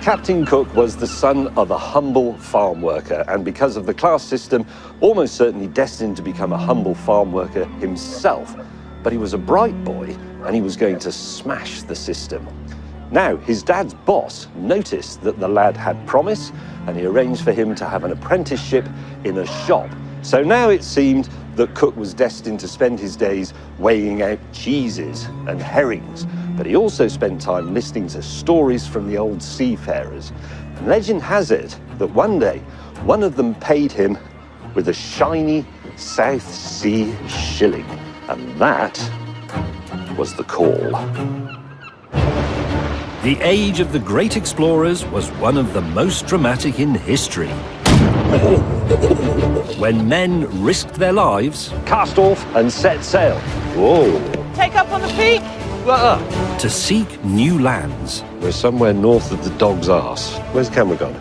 Captain Cook was the son of a humble farm worker, and because of the class system, almost certainly destined to become a humble farm worker himself. But he was a bright boy, and he was going to smash the system. Now, his dad's boss noticed that the lad had promise, and he arranged for him to have an apprenticeship in a shop. So now it seemed that Cook was destined to spend his days weighing out cheeses and herrings, but he also spent time listening to stories from the old seafarers. And legend has it that one day, one of them paid him with a shiny South Sea shilling, and that was the call. The age of the great explorers was one of the most dramatic in history. When men risked their lives, Cast off and set sail. Whoa. Take up on the peak. to seek new lands. We're somewhere north of the dog's arse. Where's the camera gone?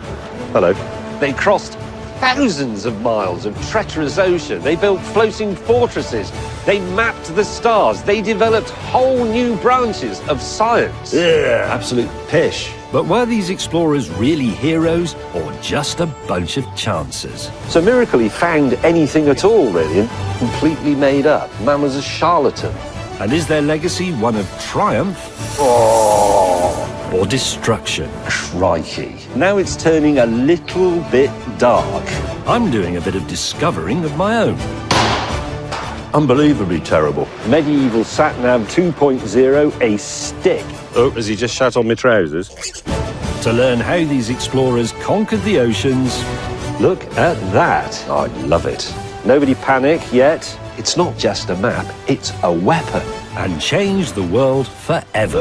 Hello. They crossed thousands of miles of treacherous ocean. They built floating fortresses. They mapped the stars. They developed whole new branches of science. Yeah. Absolute pish. But were these explorers really heroes or just a bunch of chancers? It's a miracle he found anything at all, really, and completely made up. Man was a charlatan. And is their legacy one of triumph or destruction? Crikey. Now it's turning a little bit dark. I'm doing a bit of discovering of my own. Unbelievably terrible. Medieval Sat-Nav 2.0, a stick. Oh, has he just shat on my trousers? To learn how these explorers conquered the oceans. Look at that. I love it. Nobody panic yet. It's not just a map, it's a weapon. And change the world forever.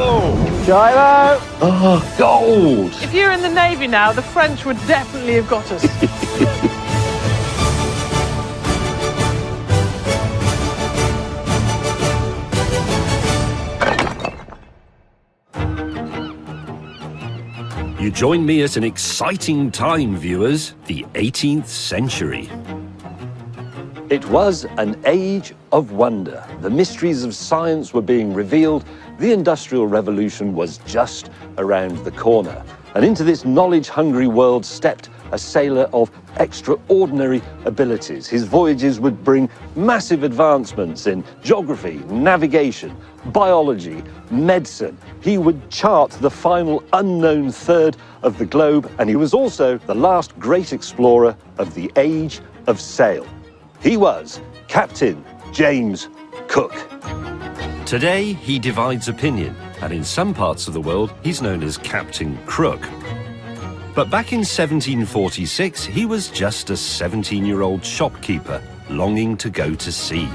Shiloh! Oh, gold! If you're in the Navy now, the French would definitely have got us. You join me at an exciting time, viewers, the 18th century. It was an age of wonder. The mysteries of science were being revealed. The Industrial Revolution was just around the corner. And into this knowledge-hungry world stepped a sailor of extraordinary abilities. His voyages would bring massive advancements in geography, navigation, biology, medicine. He would chart the final unknown third of the globe, and he was also the last great explorer of the age of sail. He was Captain James Cook. Today, he divides opinion, and in some parts of the world, he's known as Captain Crook. But back in 1746, he was just a 17-year-old shopkeeper longing to go to sea.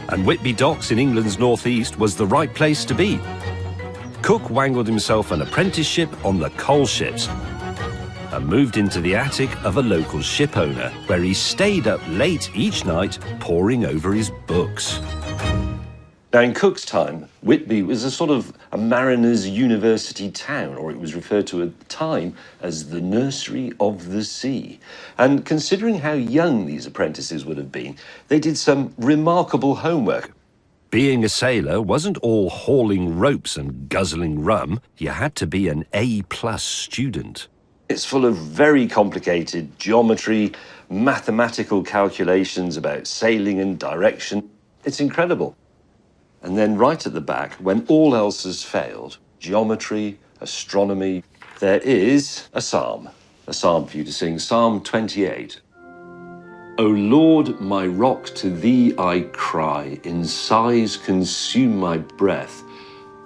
And Whitby Docks in England's northeast was the right place to be. Cook wangled himself an apprenticeship on the coal ships and moved into the attic of a local ship owner, where he stayed up late each night poring over his books. Now, in Cook's time, Whitby was a sort of a mariner's university town, or it was referred to at the time as the nursery of the sea. And considering how young these apprentices would have been, they did some remarkable homework. Being a sailor wasn't all hauling ropes and guzzling rum. You had to be an A+ student. It's full of very complicated geometry, mathematical calculations about sailing and direction. It's incredible. And then right at the back, when all else has failed, geometry, astronomy, there is a psalm for you to sing, Psalm 28. O Lord, my rock, to thee I cry, in sighs consume my breath.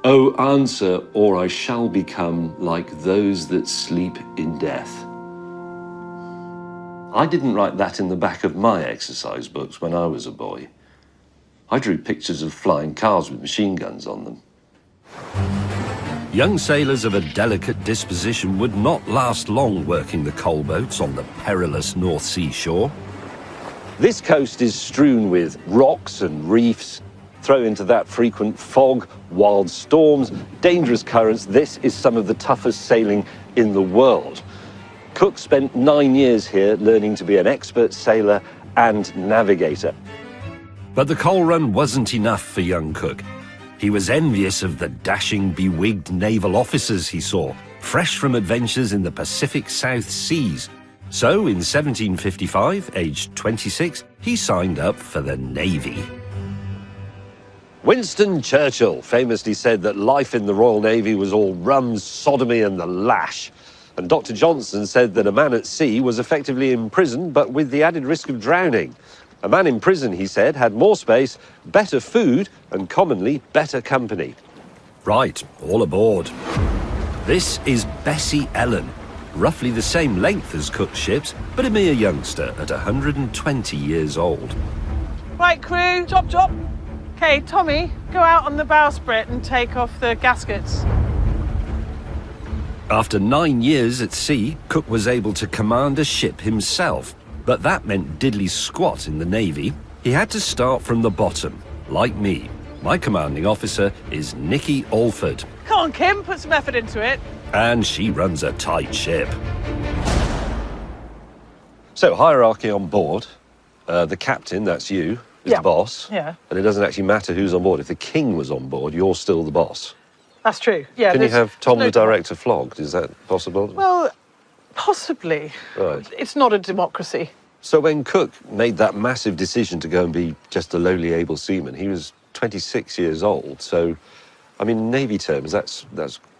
O answer, or I shall become like those that sleep in death. I didn't write that in the back of my exercise books when I was a boy. I drew pictures of flying cars with machine guns on them. Young sailors of a delicate disposition would not last long working the coal boats on the perilous North Sea shore. This coast is strewn with rocks and reefs. Throw into that frequent fog, wild storms, dangerous currents. This is some of the toughest sailing in the world. Cook spent 9 years here learning to be an expert sailor and navigator. But the coal run wasn't enough for young Cook. He was envious of the dashing, bewigged naval officers he saw, fresh from adventures in the Pacific South Seas. So in 1755, aged 26, he signed up for the Navy. Winston Churchill famously said that life in the Royal Navy was all rum, sodomy and the lash. And Dr. Johnson said that a man at sea was effectively in prison, but with the added risk of drowning. A man in prison, he said, had more space, better food and commonly better company. Right, all aboard. This is Bessie Ellen, roughly the same length as Cook's ships, but a mere youngster at 120 years old. Right, crew, chop. Okay, Tommy, go out on the bowsprit and take off the gaskets. After 9 years at sea, Cook was able to command a ship himself, but that meant diddly squat in the Navy. He had to start from the bottom, like me. My commanding officer is Nikki Alford. Come on, Kim, put some effort into it. And she runs a tight ship. So, hierarchy on board. The captain, that's you, is the boss. Yeah. And it doesn't actually matter who's on board. If the king was on board, you're still the boss. That's true. Yeah. Can you have Tom no the director flogged? Is that possible? Well, possibly. Right. It's not a democracy. So when Cook made that massive decision to go and be just a lowly able seaman, he was 26 years old. So, I mean, in Navy terms, that's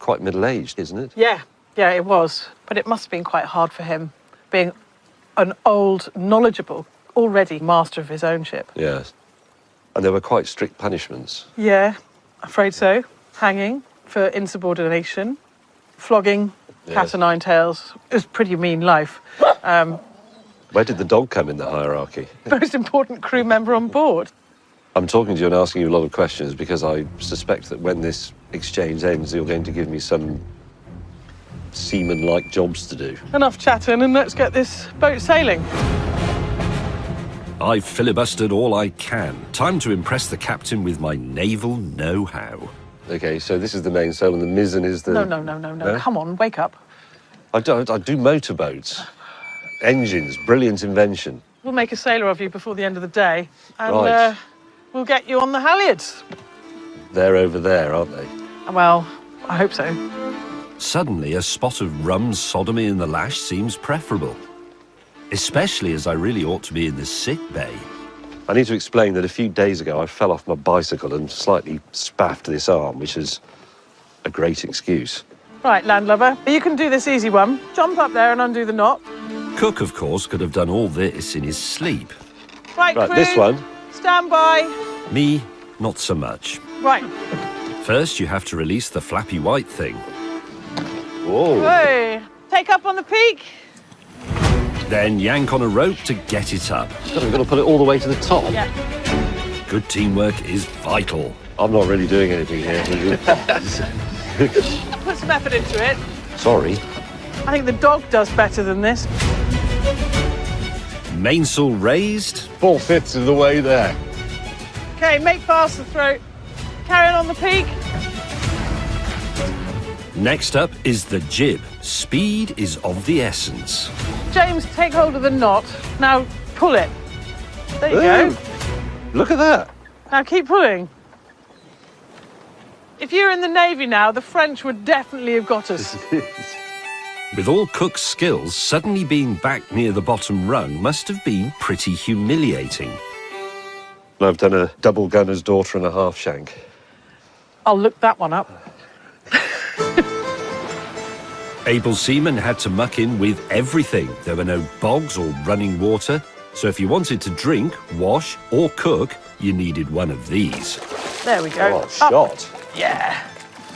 quite middle-aged, isn't it? Yeah, it was. But it must have been quite hard for him, being an old, knowledgeable, already master of his own ship. Yes. And there were quite strict punishments. Yeah, afraid so. Hanging for insubordination, flogging, cat o' nine tails. It was a pretty mean life. Where did the dog come in the hierarchy? Most important crew member on board. I'm talking to you and asking you a lot of questions because I suspect that when this exchange ends, you're going to give me some seaman-like jobs to do. Enough chatting and let's get this boat sailing. I've filibustered all I can. Time to impress the captain with my naval know-how. Okay, so this is the mainsail and the mizzen is the... No. Come on, wake up. I do motorboats. Engines, brilliant invention. We'll make a sailor of you before the end of the day. And Right. We'll get you on the halyards. They're over there, aren't they? Well, I hope so. Suddenly, a spot of rum, sodomy and the lash seems preferable. Especially as I really ought to be in the sick bay. I need to explain that a few days ago I fell off my bicycle and slightly spaffed this arm, which is a great excuse. Right, landlubber, you can do this easy one. Jump up there and undo the knot. Cook, of course, could have done all this in his sleep. Right, Right, crew, this one. stand by. Me, not so much. Right. First, you have to release the flappy white thing. Whoa. Hey, take up on the peak. Then yank on a rope to get it up. God, we've got to put it all the way to the top. Yeah. Good teamwork is vital. I'm not really doing anything here. Put some effort into it. Sorry. I think the dog does better than this. Mainsail raised. 4/5 of the way there. Okay, make fast the throat. Carrying on the peak. Next up is the jib. Speed is of the essence. James, take hold of the knot. Now pull it. There you Ooh. go. Look at that. Now keep pulling. If you were in the Navy now, the French would definitely have got us. With all Cook's skills, suddenly being back near the bottom rung must have been pretty humiliating. I've done a double gunner's daughter and a half shank. I'll look that one up. Able seamen had to muck in with everything. There were no bogs or running water, so if you wanted to drink, wash or cook, you needed one of these. There we go. Oh, shot. Yeah.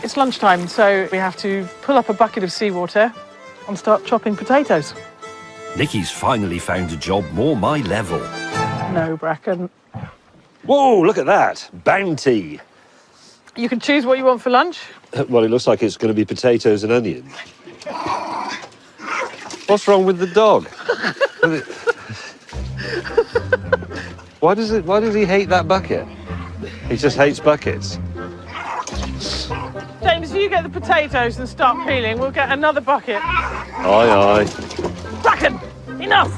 It's lunchtime, so we have to pull up a bucket of seawater and start chopping potatoes. Nikki's finally found a job more my level. No, Bracken. Whoa, look at that. Bounty. You can choose what you want for lunch. Well, it looks like it's going to be potatoes and onions. What's wrong with the dog? Why does he hate that bucket? He just hates buckets. James, you get the potatoes and start peeling. We'll get another bucket. Aye, aye. Bracken, enough!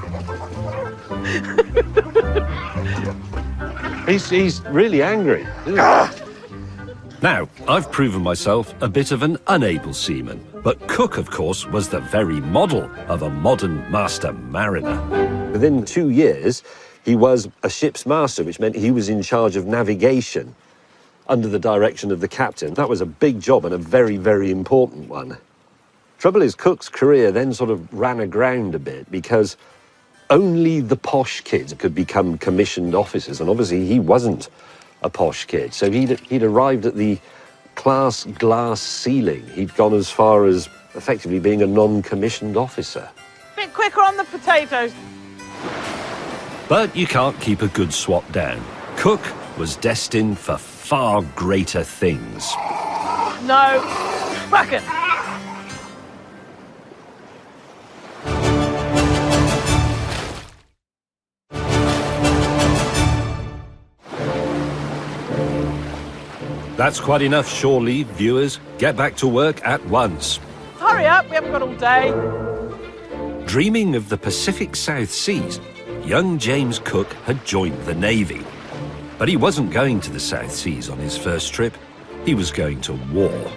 He's really angry, isn't he? Now, I've proven myself a bit of an unable seaman, but Cook, of course, was the very model of a modern master mariner. Within 2 years, he was a ship's master, which meant he was in charge of navigation under the direction of the captain. That was a big job and a very, very important one. Trouble is, Cook's career then sort of ran aground a bit because only the posh kids could become commissioned officers, and obviously he wasn't a posh kid. So he'd arrived at the class glass ceiling. He'd gone as far as effectively being a non-commissioned officer. Bit quicker on the potatoes. But you can't keep a good swap down. Cook was destined for far greater things. No. Bracken. That's quite enough shore leave, viewers. Get back to work at once. Hurry up, we haven't got all day. Dreaming of the Pacific South Seas, young James Cook had joined the Navy. But he wasn't going to the South Seas on his first trip. He was going to war.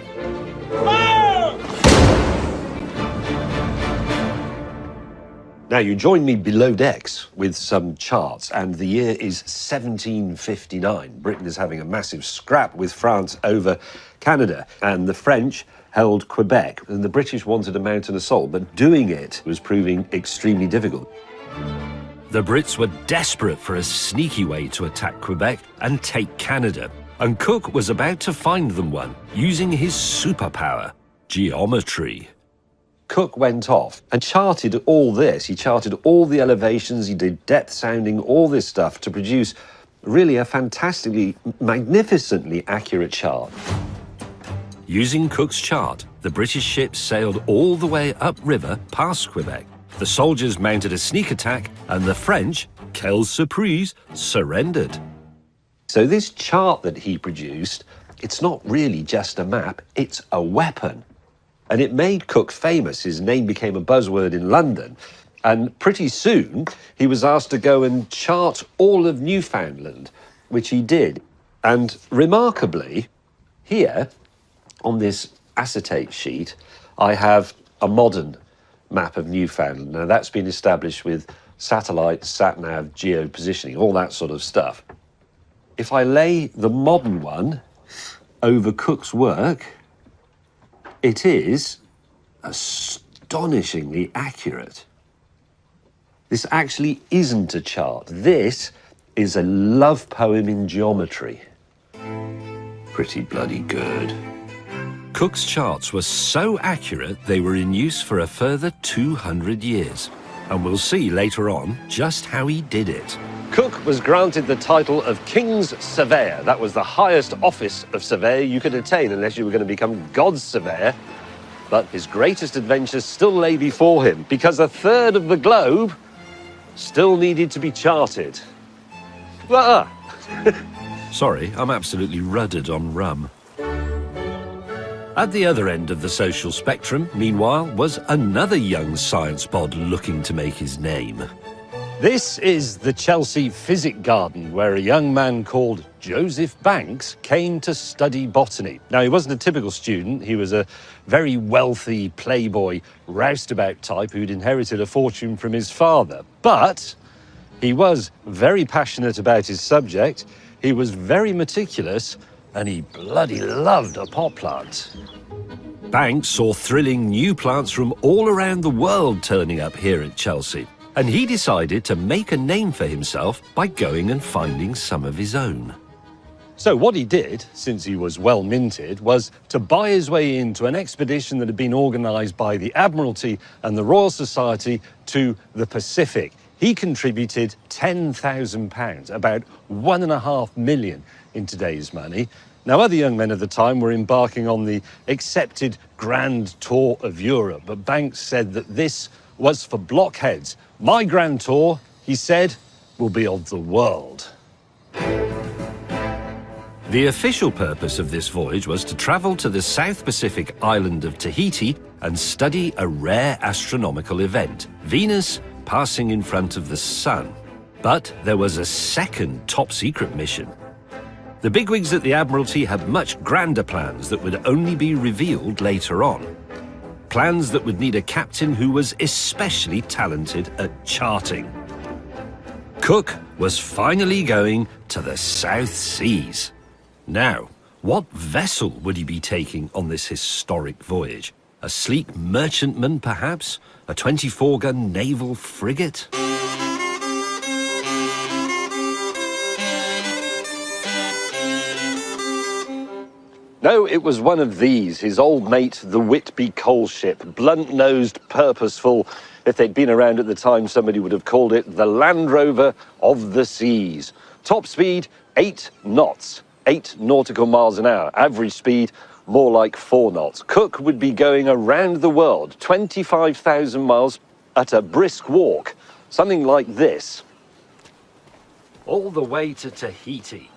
Now, you join me below decks with some charts, and the year is 1759. Britain is having a massive scrap with France over Canada, and the French held Quebec, and the British wanted to mount an assault, but doing it was proving extremely difficult. The Brits were desperate for a sneaky way to attack Quebec and take Canada, and Cook was about to find them one, using his superpower, geometry. Cook went off and charted all this. He charted all the elevations, he did depth sounding, all this stuff to produce really a fantastically, magnificently accurate chart. Using Cook's chart, the British ships sailed all the way upriver past Quebec. The soldiers mounted a sneak attack, and the French, quelle surprise, surrendered. So this chart that he produced, it's not really just a map, it's a weapon. And it made Cook famous. His name became a buzzword in London. And pretty soon, he was asked to go and chart all of Newfoundland, which he did. And remarkably, here, on this acetate sheet, I have a modern map of Newfoundland. Now, that's been established with satellites, sat-nav, geo-positioning, all that sort of stuff. If I lay the modern one over Cook's work, it is astonishingly accurate. This actually isn't a chart. This is a love poem in geometry. Pretty bloody good. Cook's charts were so accurate they were in use for a further 200 years. And we'll see later on just how he did it. Cook was granted the title of King's Surveyor. That was the highest office of surveyor you could attain unless you were going to become God's surveyor. But his greatest adventures still lay before him because a third of the globe still needed to be charted. Sorry, I'm absolutely ruddered on rum. At the other end of the social spectrum, meanwhile, was another young science bod looking to make his name. This is the Chelsea Physic Garden, where a young man called Joseph Banks came to study botany. Now, he wasn't a typical student. He was a very wealthy playboy, roustabout type who'd inherited a fortune from his father. But he was very passionate about his subject, he was very meticulous, and he bloody loved a pot plant. Banks saw thrilling new plants from all around the world turning up here at Chelsea. And he decided to make a name for himself by going and finding some of his own. So what he did, since he was well minted, was to buy his way into an expedition that had been organised by the Admiralty and the Royal Society to the Pacific. He contributed £10,000, about £1.5 million in today's money. Now, other young men at the time were embarking on the accepted Grand Tour of Europe, but Banks said that this was for blockheads. My Grand Tour, he said, will be of the world. The official purpose of this voyage was to travel to the South Pacific island of Tahiti and study a rare astronomical event, Venus passing in front of the Sun. But there was a second top-secret mission. The bigwigs at the Admiralty had much grander plans that would only be revealed later on. Plans that would need a captain who was especially talented at charting. Cook was finally going to the South Seas. Now, what vessel would he be taking on this historic voyage? A sleek merchantman, perhaps? A 24-gun naval frigate? No, it was one of these, his old mate, the Whitby coal ship. Blunt-nosed, purposeful. If they'd been around at the time, somebody would have called it the Land Rover of the Seas. Top speed, 8 knots, 8 nautical miles an hour. Average speed, more like 4 knots. Cook would be going around the world, 25,000 miles at a brisk walk. Something like this. All the way to Tahiti.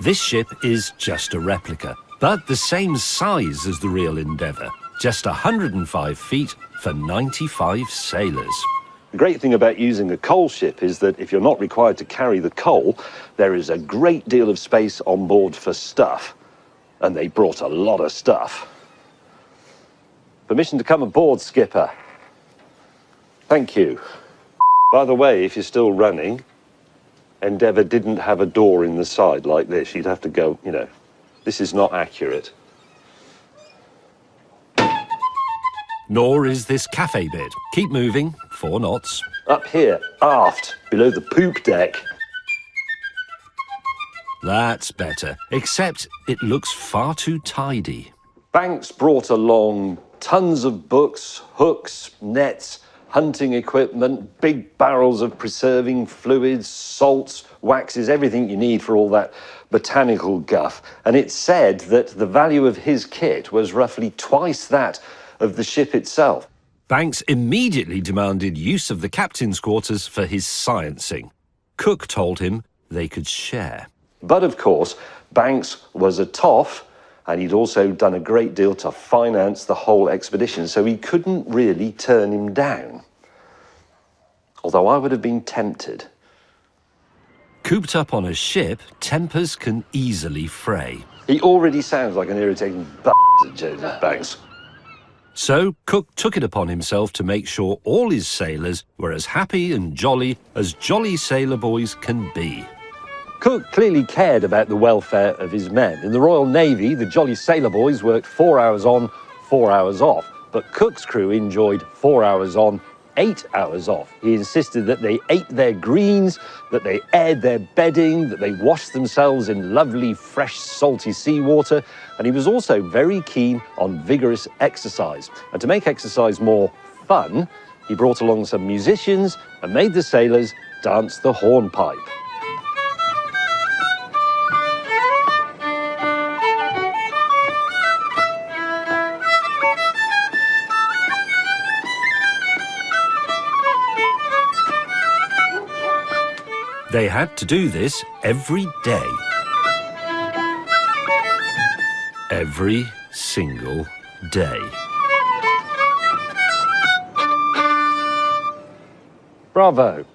This ship is just a replica, but the same size as the real Endeavour. Just 105 feet for 95 sailors. The great thing about using a coal ship is that if you're not required to carry the coal, there is a great deal of space on board for stuff. And they brought a lot of stuff. Permission to come aboard, Skipper. Thank you. By the way, if you're still running, Endeavour didn't have a door in the side like this. You'd have to go, you know, this is not accurate. Nor is this cafe bed. Keep moving, 4 knots. Up here, aft, below the poop deck. That's better, except it looks far too tidy. Banks brought along tons of books, hooks, nets, hunting equipment, big barrels of preserving fluids, salts, waxes, everything you need for all that botanical guff. And it's said that the value of his kit was roughly twice that of the ship itself. Banks immediately demanded use of the captain's quarters for his sciencing. Cook told him they could share. But of course, Banks was a toff, and he'd also done a great deal to finance the whole expedition, so he couldn't really turn him down. Although I would have been tempted. Cooped up on a ship, tempers can easily fray. He already sounds like an irritating bastard, Joseph Banks. So Cook took it upon himself to make sure all his sailors were as happy and jolly as jolly sailor boys can be. Cook clearly cared about the welfare of his men. In the Royal Navy, the jolly sailor boys worked 4 hours on, 4 hours off. But Cook's crew enjoyed 4 hours on, 8 hours off. He insisted that they ate their greens, that they aired their bedding, that they washed themselves in lovely, fresh, salty seawater. And he was also very keen on vigorous exercise. And to make exercise more fun, he brought along some musicians and made the sailors dance the hornpipe. They had to do this every day. Every single day. Bravo.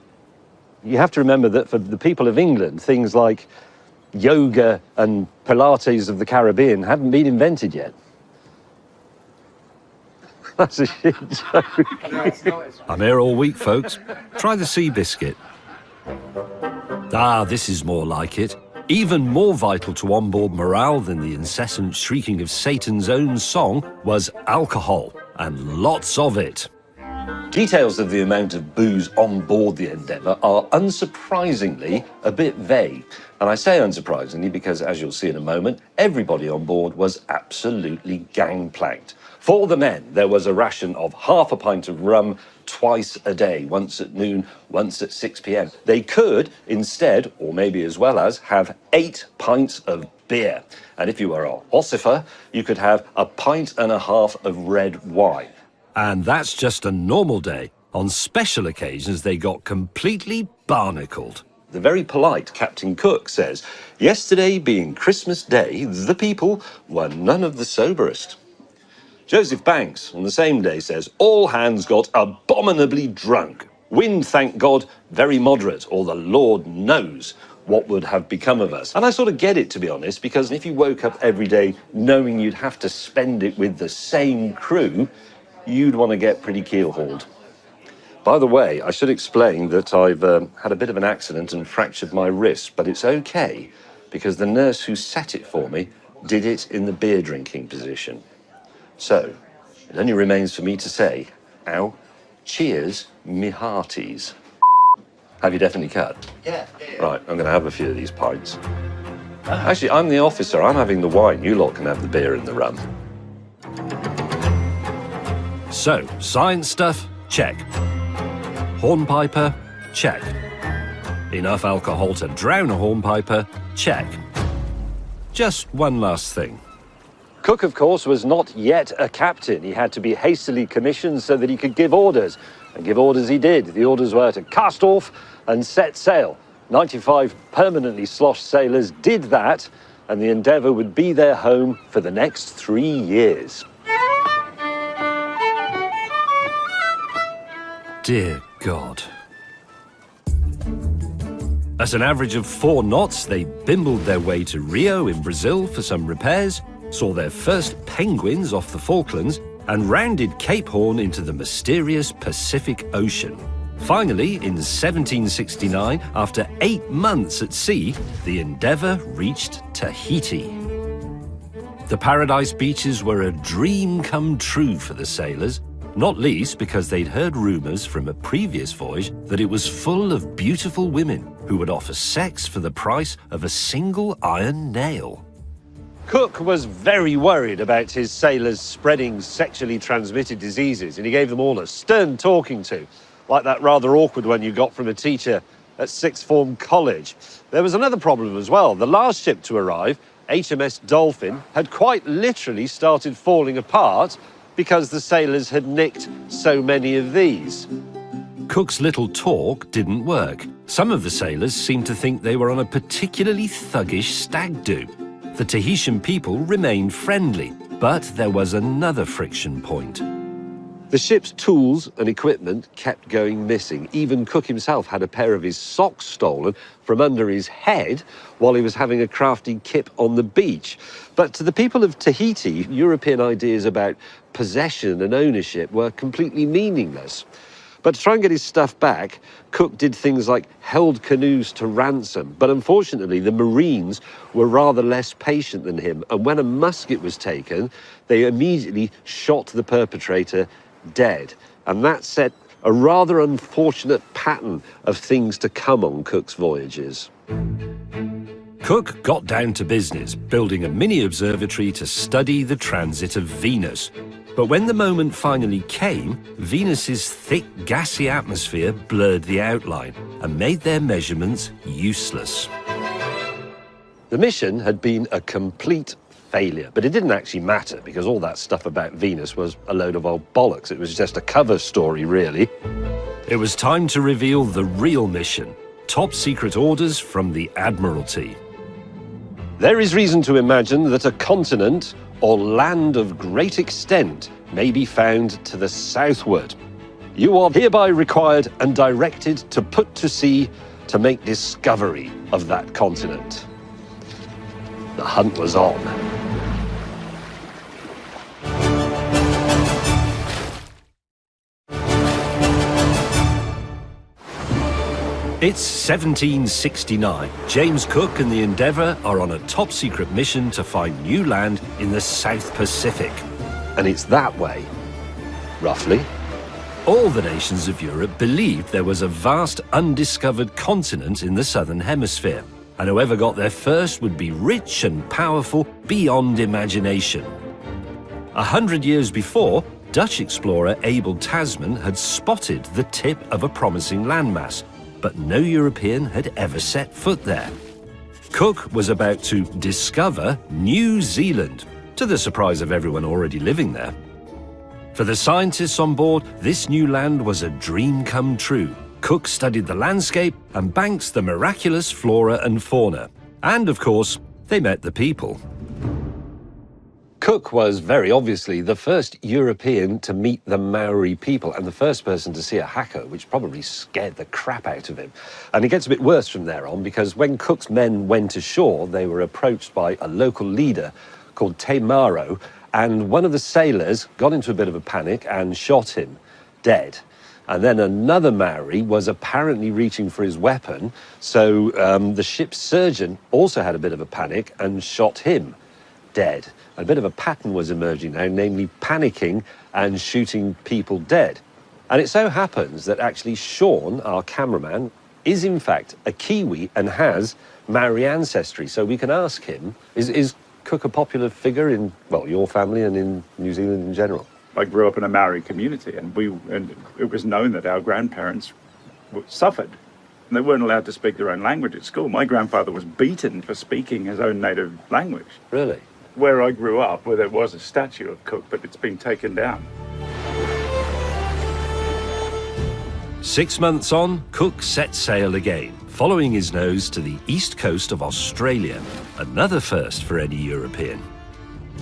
You have to remember that for the people of England, things like yoga and Pilates of the Caribbean hadn't been invented yet. That's a shit joke. I'm here all week, folks. Try the sea biscuit. Ah, this is more like it. Even more vital to onboard morale than the incessant shrieking of Satan's own song was alcohol, and lots of it. Details of the amount of booze on board the Endeavour are unsurprisingly a bit vague. And I say unsurprisingly because, as you'll see in a moment, everybody on board was absolutely gangplanked. For the men, there was a ration of half a pint of rum twice a day, once at noon, once at 6 p.m. They could instead, or maybe as well as, have 8 pints of beer. And if you were an ossifer, you could have 1.5 pints of red wine. And that's just a normal day. On special occasions, they got completely barnacled. The very polite Captain Cook says, "Yesterday being Christmas Day, the people were none of the soberest." Joseph Banks, on the same day, says, "All hands got abominably drunk. Wind, thank God, very moderate, or the Lord knows what would have become of us. And I sort of get it, to be honest, because if you woke up every day knowing you'd have to spend it with the same crew, you'd want to get pretty keel-hauled. By the way, I should explain that I've had a bit of an accident and fractured my wrist, but it's okay, because the nurse who set it for me did it in the beer drinking position. So, it only remains for me to say, ow, cheers, me hearties. Have you definitely cut? Yeah. Right, I'm going to have a few of these pints. Actually, I'm the officer, I'm having the wine, you lot can have the beer and the rum. So, science stuff, check. Hornpiper, check. Enough alcohol to drown a hornpiper, check. Just one last thing. Cook, of course, was not yet a captain. He had to be hastily commissioned so that he could give orders. And give orders he did. The orders were to cast off and set sail. 95 permanently sloshed sailors did that, and the Endeavour would be their home for the next 3 years. Dear God. At an average of 4 knots, they bimbled their way to Rio in Brazil for some repairs, saw their first penguins off the Falklands, and rounded Cape Horn into the mysterious Pacific Ocean. Finally, in 1769, after 8 months at sea, the Endeavour reached Tahiti. The paradise beaches were a dream come true for the sailors, not least because they'd heard rumours from a previous voyage that it was full of beautiful women who would offer sex for the price of a single iron nail. Cook was very worried about his sailors spreading sexually transmitted diseases, and he gave them all a stern talking to, like that rather awkward one you got from a teacher at sixth form college. There was another problem as well. The last ship to arrive, HMS Dolphin, had quite literally started falling apart because the sailors had nicked so many of these. Cook's little talk didn't work. Some of the sailors seemed to think they were on a particularly thuggish stag do. The Tahitian people remained friendly, but there was another friction point. The ship's tools and equipment kept going missing. Even Cook himself had a pair of his socks stolen from under his head while he was having a crafty kip on the beach. But to the people of Tahiti, European ideas about possession and ownership were completely meaningless. But to try and get his stuff back, Cook did things like held canoes to ransom. But unfortunately, the Marines were rather less patient than him. And when a musket was taken, they immediately shot the perpetrator dead. And that set a rather unfortunate pattern of things to come on Cook's voyages. Cook got down to business, building a mini observatory to study the transit of Venus. But when the moment finally came, Venus's thick, gassy atmosphere blurred the outline and made their measurements useless. The mission had been a complete failure, but it didn't actually matter because all that stuff about Venus was a load of old bollocks. It was just a cover story, really. It was time to reveal the real mission, top secret orders from the Admiralty. There is reason to imagine that a continent or land of great extent may be found to the southward. You are hereby required and directed to put to sea to make discovery of that continent. The hunt was on. It's 1769. James Cook and the Endeavour are on a top-secret mission to find new land in the South Pacific. And it's that way, roughly. All the nations of Europe believed there was a vast undiscovered continent in the southern hemisphere, and whoever got there first would be rich and powerful beyond imagination. 100 years before, Dutch explorer Abel Tasman had spotted the tip of a promising landmass, but no European had ever set foot there. Cook was about to discover New Zealand, to the surprise of everyone already living there. For the scientists on board, this new land was a dream come true. Cook studied the landscape and banked the miraculous flora and fauna. And of course, they met the people. Cook was very obviously the first European to meet the Maori people and the first person to see a haka, which probably scared the crap out of him. And it gets a bit worse from there on, because when Cook's men went ashore, they were approached by a local leader called Te Maro, and one of the sailors got into a bit of a panic and shot him dead. And then another Maori was apparently reaching for his weapon, so the ship's surgeon also had a bit of a panic and shot him dead. A bit of a pattern was emerging now, namely panicking and shooting people dead. And it so happens that actually Sean, our cameraman, is in fact a Kiwi and has Maori ancestry. So we can ask him, is Cook a popular figure in, well, your family and in New Zealand in general? I grew up in a Maori community, and it was known that our grandparents suffered. And they weren't allowed to speak their own language at school. My grandfather was beaten for speaking his own native language. Really? Where I grew up, where there was a statue of Cook, but it's been taken down. 6 months on, Cook set sail again, following his nose to the east coast of Australia, another first for any European.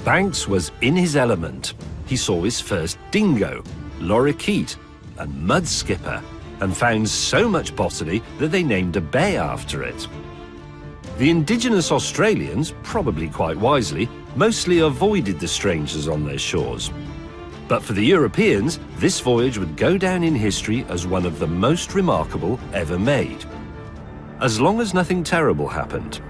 Banks was in his element. He saw his first dingo, lorikeet, and mud skipper, and found so much botany that they named a bay after it. The indigenous Australians, probably quite wisely, mostly avoided the strangers on their shores. But for the Europeans, this voyage would go down in history as one of the most remarkable ever made. As long as nothing terrible happened.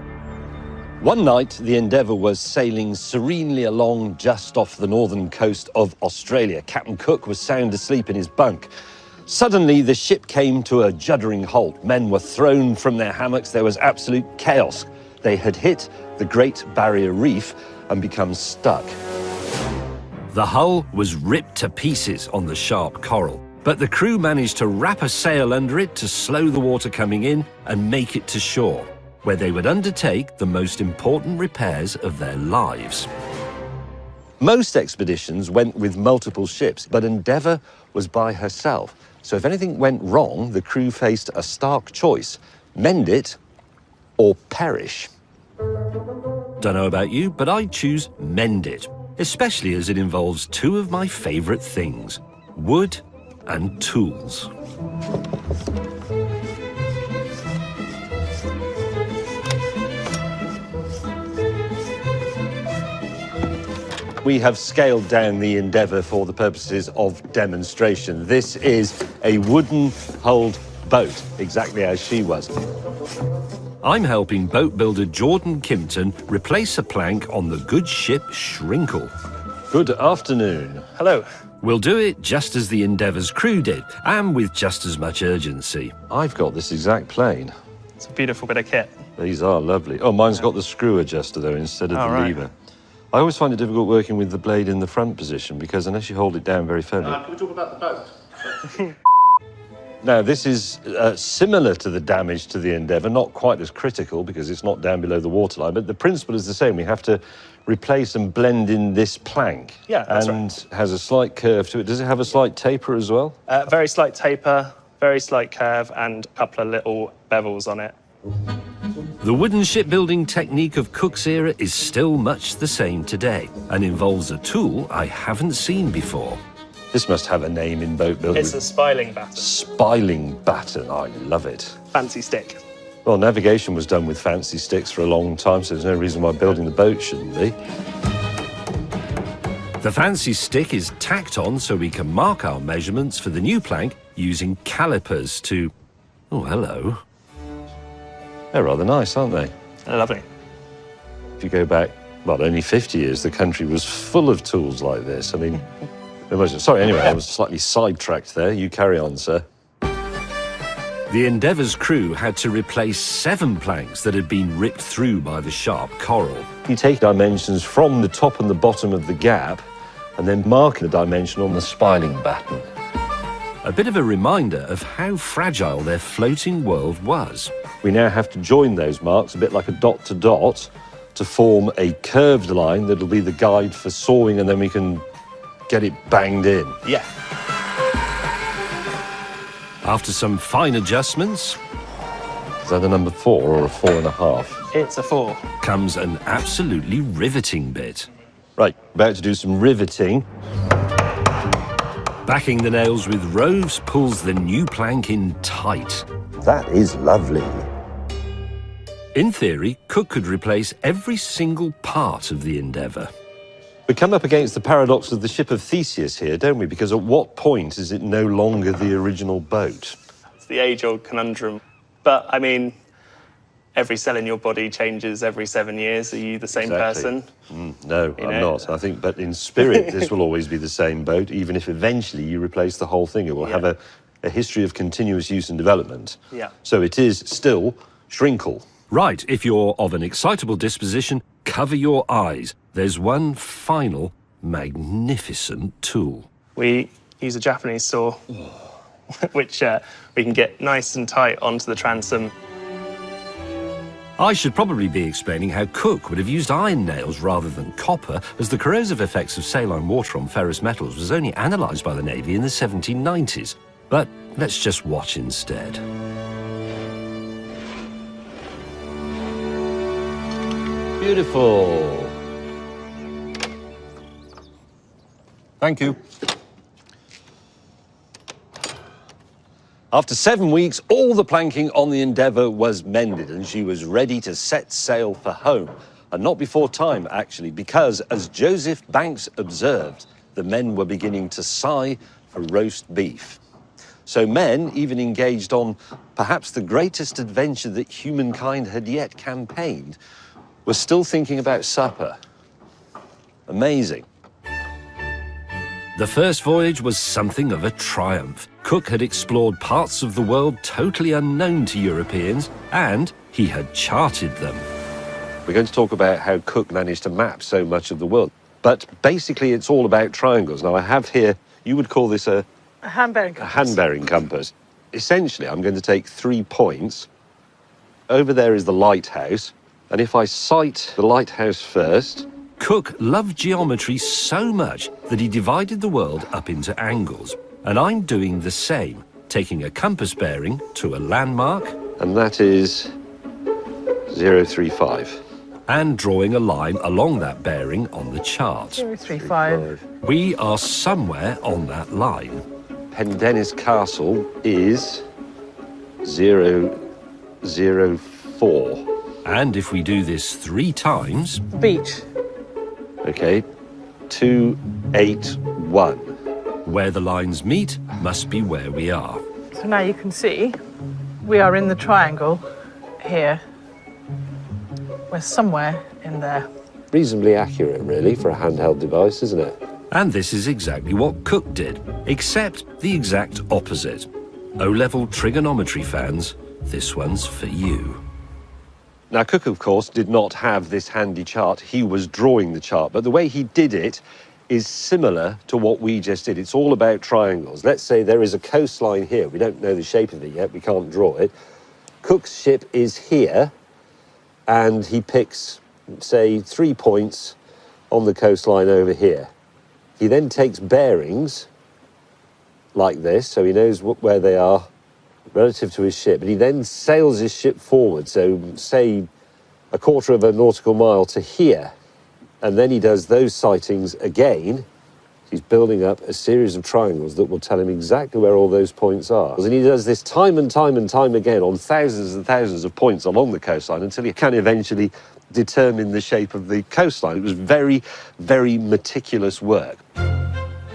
One night, the Endeavour was sailing serenely along just off the northern coast of Australia. Captain Cook was sound asleep in his bunk. Suddenly, the ship came to a juddering halt. Men were thrown from their hammocks. There was absolute chaos. They had hit the Great Barrier Reef and become stuck. The hull was ripped to pieces on the sharp coral, but the crew managed to wrap a sail under it to slow the water coming in and make it to shore, where they would undertake the most important repairs of their lives. Most expeditions went with multiple ships, but Endeavour was by herself. So if anything went wrong, the crew faced a stark choice: mend it or perish. Don't know about you, but I'd choose mend it, especially as it involves two of my favourite things: wood and tools. We have scaled down the Endeavour for the purposes of demonstration. This is a wooden-hulled boat, exactly as she was. I'm helping boat builder Jordan Kimpton replace a plank on the good ship Shrinkle. Good afternoon. Hello. We'll do it just as the Endeavour's crew did, and with just as much urgency. I've got this exact plane. It's a beautiful bit of kit. These are lovely. Oh, mine's got the screw adjuster, though, instead of the lever. I always find it difficult working with the blade in the front position, because unless you hold it down very firmly... Can we talk about the boat? Now, this is similar to the damage to the Endeavour, not quite as critical because it's not down below the waterline, but the principle is the same. We have to replace and blend in this plank. Yeah, that's and has a slight curve to it. Does it have a slight taper as well? Very slight taper, very slight curve, and a couple of little bevels on it. The wooden shipbuilding technique of Cook's era is still much the same today, and involves a tool I haven't seen before. This must have a name in boat building. It's a spiling batten. Spiling batten, I love it. Fancy stick. Well, navigation was done with fancy sticks for a long time, so there's no reason why building the boat shouldn't be. The fancy stick is tacked on so we can mark our measurements for the new plank using calipers to... Oh, hello. They're rather nice, aren't they? Lovely. If you go back, well, only 50 years, the country was full of tools like this. I mean, sorry, anyway, I was slightly sidetracked there. You carry on, sir. The Endeavour's crew had to replace 7 planks that had been ripped through by the sharp coral. You take dimensions from the top and the bottom of the gap and then mark the dimension on the spiling batten. A bit of a reminder of how fragile their floating world was. We now have to join those marks, a bit like a dot to dot, to form a curved line that'll be the guide for sawing, and then we can get it banged in. Yeah. After some fine adjustments... Is that a number 4 or a 4.5? It's a 4. ...comes an absolutely riveting bit. Right, about to do some riveting. Backing the nails with roves pulls the new plank in tight. That is lovely. In theory, Cook could replace every single part of the Endeavour. We come up against the paradox of the ship of Theseus here, don't we? Because at what point is it no longer the original boat? It's the age-old conundrum. But, I mean, every cell in your body changes every 7 years. Are you the same person? No, I'm not. I think, but in spirit, this will always be the same boat, even if eventually you replace the whole thing. It will have a history of continuous use and development. Yeah. So it is still shrinkle. Right, if you're of an excitable disposition, cover your eyes. There's one final, magnificent tool. We use a Japanese saw, which we can get nice and tight onto the transom. I should probably be explaining how Cook would have used iron nails rather than copper, as the corrosive effects of saline water on ferrous metals was only analysed by the Navy in the 1790s. But let's just watch instead. Beautiful. Thank you. After 7 weeks, all the planking on the Endeavour was mended and she was ready to set sail for home. And not before time, actually, because, as Joseph Banks observed, the men were beginning to sigh for roast beef. So men, even engaged on perhaps the greatest adventure that humankind had yet campaigned, were still thinking about supper. Amazing. The first voyage was something of a triumph. Cook had explored parts of the world totally unknown to Europeans, and he had charted them. We're going to talk about how Cook managed to map so much of the world. But basically, it's all about triangles. Now, I have here, you would call this a hand-bearing compass. hand-bearing compass. Essentially, I'm going to take 3 points. Over there is the lighthouse. And if I sight the lighthouse first... Cook loved geometry so much that he divided the world up into angles. And I'm doing the same, taking a compass bearing to a landmark. And that is 035. And drawing a line along that bearing on the chart. 035. We are somewhere on that line. Pendennis Castle is 004. And if we do this 3 times... Beach. Okay, 281. Where the lines meet must be where we are. So now you can see we are in the triangle here. We're somewhere in there. Reasonably accurate, really, for a handheld device, isn't it? And this is exactly what Cook did, except the exact opposite. O-level trigonometry fans, this one's for you. Now, Cook, of course, did not have this handy chart. He was drawing the chart, but the way he did it is similar to what we just did. It's all about triangles. Let's say there is a coastline here. We don't know the shape of it yet. We can't draw it. Cook's ship is here, and he picks, say, 3 points on the coastline over here. He then takes bearings like this, so he knows where they are relative to his ship, but he then sails his ship forward, so say a quarter of a nautical mile to here, and then he does those sightings again. He's building up a series of triangles that will tell him exactly where all those points are. And he does this time and time and time again on thousands and thousands of points along the coastline until he can eventually determine the shape of the coastline. It was very, very meticulous work.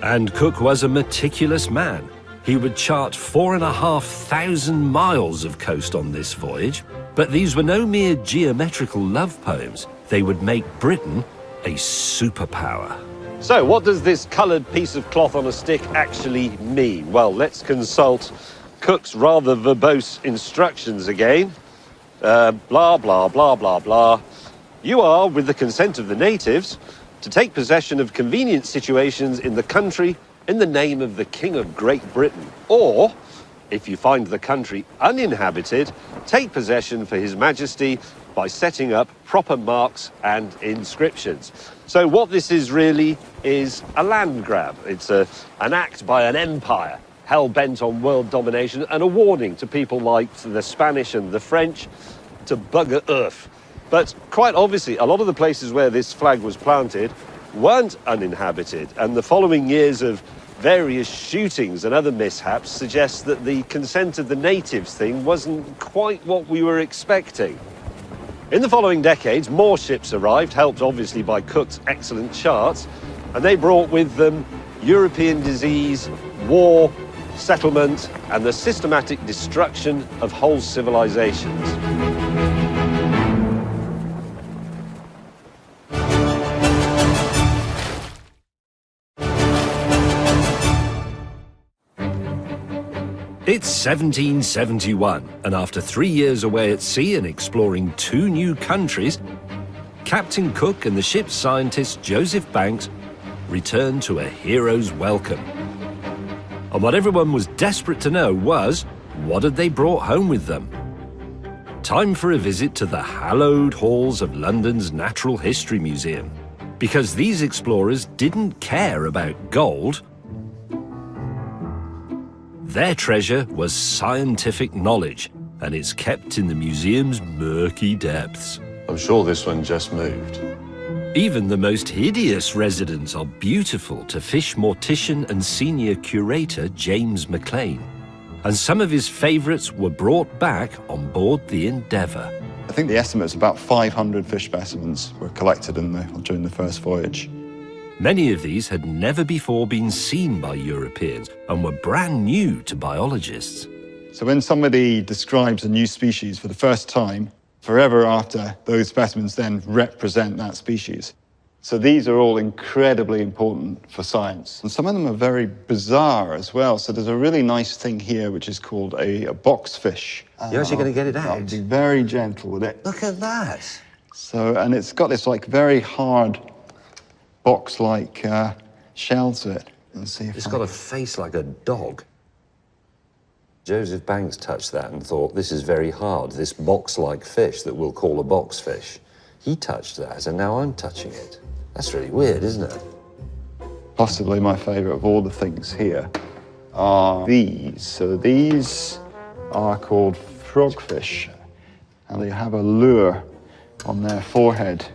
And Cook was a meticulous man. He would chart 4,500 miles of coast on this voyage, but these were no mere geometrical love poems. They would make Britain a superpower. So, what does this coloured piece of cloth on a stick actually mean? Well, let's consult Cook's rather verbose instructions again. Blah, blah, blah, blah, blah. You are, with the consent of the natives, to take possession of convenient situations in the country in the name of the King of Great Britain. Or, if you find the country uninhabited, take possession for His Majesty by setting up proper marks and inscriptions. So what this is really is a land grab. It's an act by an empire hell-bent on world domination and a warning to people like the Spanish and the French to bugger earth. But quite obviously, a lot of the places where this flag was planted weren't uninhabited, and the following years of various shootings and other mishaps suggest that the consent of the natives thing wasn't quite what we were expecting. In the following decades, more ships arrived, helped obviously by Cook's excellent charts, and they brought with them European disease, war, settlement, and the systematic destruction of whole civilizations. It's 1771, and after 3 years away at sea and exploring 2 new countries, Captain Cook and the ship's scientist Joseph Banks returned to a hero's welcome. And what everyone was desperate to know was, what had they brought home with them? Time for a visit to the hallowed halls of London's Natural History Museum, because these explorers didn't care about gold. Their treasure was scientific knowledge, and it's kept in the museum's murky depths. I'm sure this one just moved. Even the most hideous residents are beautiful to fish mortician and senior curator James McLean. And some of his favourites were brought back on board the Endeavour. I think the estimate is about 500 fish specimens were collected during the first voyage. Many of these had never before been seen by Europeans and were brand new to biologists. So when somebody describes a new species for the first time, forever after, those specimens then represent that species. So these are all incredibly important for science. And some of them are very bizarre as well. So there's a really nice thing here which is called a boxfish. You're actually going to get it out? I'll be very gentle with it. Look at that. So, and it's got this like very hard box-like shell to it. And see if It's got a face like a dog. Joseph Banks touched that and thought, this is very hard, this box-like fish that we'll call a boxfish. He touched that, and now I'm touching it. That's really weird, isn't it? Possibly my favourite of all the things here are these. So these are called frogfish, and they have a lure on their forehead.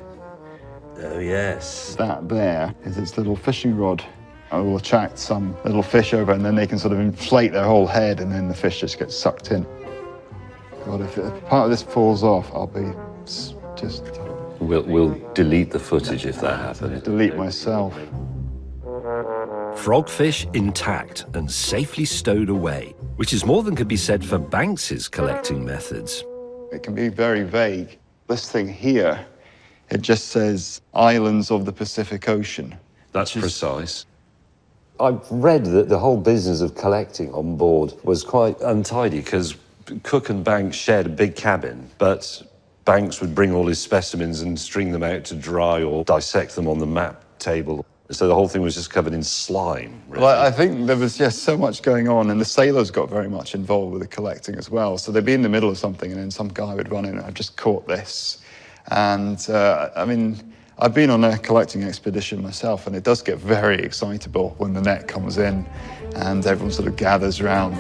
Oh, yes. That there is its little fishing rod. It will attract some little fish over, and then they can sort of inflate their whole head, and then the fish just gets sucked in. God, if part of this falls off, I'll be just... We'll delete the footage if that happens. delete myself. Frogfish intact and safely stowed away, which is more than could be said for Banks's collecting methods. It can be very vague. This thing here, it just says islands of the Pacific Ocean. That's precise. I've read that the whole business of collecting on board was quite untidy because Cook and Banks shared a big cabin, but Banks would bring all his specimens and string them out to dry or dissect them on the map table. So the whole thing was just covered in slime, really. Well, I think there was just so much going on, and the sailors got very much involved with the collecting as well. So they'd be in the middle of something, and then some guy would run in, and I've just caught this. And, I mean, I've been on a collecting expedition myself, and it does get very excitable when the net comes in and everyone sort of gathers around.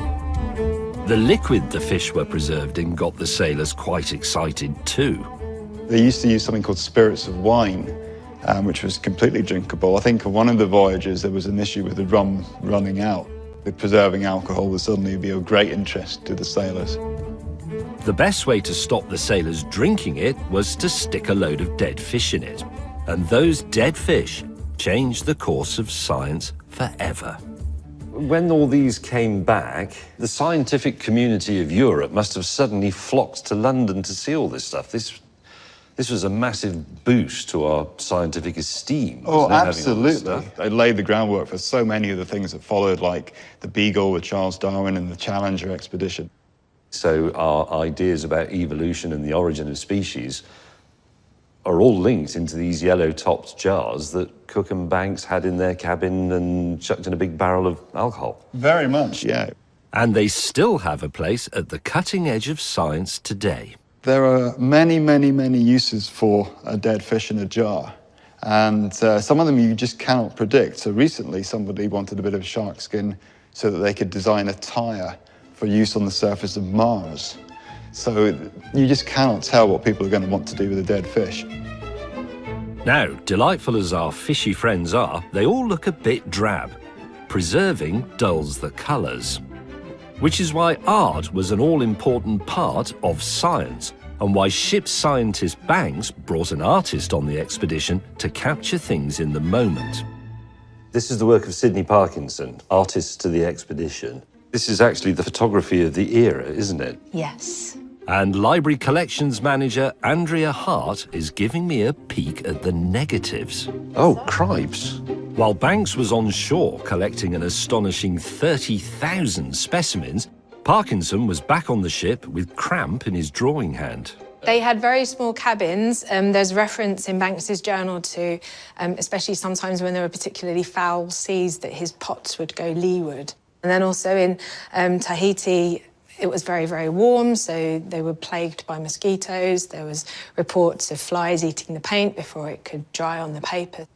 The liquid the fish were preserved in got the sailors quite excited too. They used to use something called spirits of wine, which was completely drinkable. I think on one of the voyages there was an issue with the rum running out. The preserving alcohol would suddenly be of great interest to the sailors. The best way to stop the sailors drinking it was to stick a load of dead fish in it. And those dead fish changed the course of science forever. When all these came back, the scientific community of Europe must have suddenly flocked to London to see all this stuff. This was a massive boost to our scientific esteem. Oh, absolutely. They laid the groundwork for so many of the things that followed, like the Beagle with Charles Darwin and the Challenger expedition. So our ideas about evolution and the origin of species are all linked into these yellow-topped jars that Cook and Banks had in their cabin and chucked in a big barrel of alcohol. Very much, yeah. And they still have a place at the cutting edge of science today. There are many, many, many uses for a dead fish in a jar. And some of them you just cannot predict. So recently somebody wanted a bit of shark skin so that they could design a tire for use on the surface of Mars. So you just cannot tell what people are going to want to do with a dead fish. Now, delightful as our fishy friends are, they all look a bit drab. Preserving dulls the colours. Which is why art was an all-important part of science, and why ship scientist Banks brought an artist on the expedition to capture things in the moment. This is the work of Sidney Parkinson, artist to the expedition. This is actually the photography of the era, isn't it? Yes. And library collections manager Andrea Hart is giving me a peek at the negatives. Oh, cripes. While Banks was on shore collecting an astonishing 30,000 specimens, Parkinson was back on the ship with cramp in his drawing hand. They had very small cabins. There's reference in Banks's journal to, especially sometimes when there were particularly foul seas, that his pots would go leeward. And then also in Tahiti, it was very, very warm, so they were plagued by mosquitoes. There was reports of flies eating the paint before it could dry on the paper.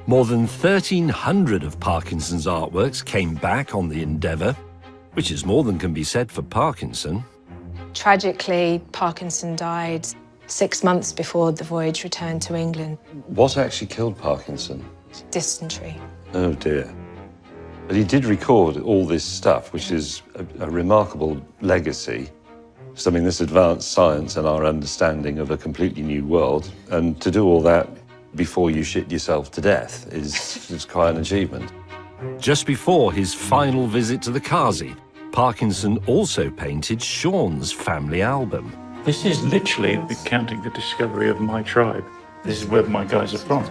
More than 1,300 of Parkinson's artworks came back on the Endeavour, which is more than can be said for Parkinson. Tragically, Parkinson died 6 months before the voyage returned to England. What actually killed Parkinson? Dysentery. Oh, dear. But he did record all this stuff, which is a remarkable legacy, something this advanced science and our understanding of a completely new world. And to do all that before you shit yourself to death is quite an achievement. Just before his final visit to the Kazi, Parkinson also painted Sean's family album. This is literally counting the discovery of my tribe. This is where my guys are from.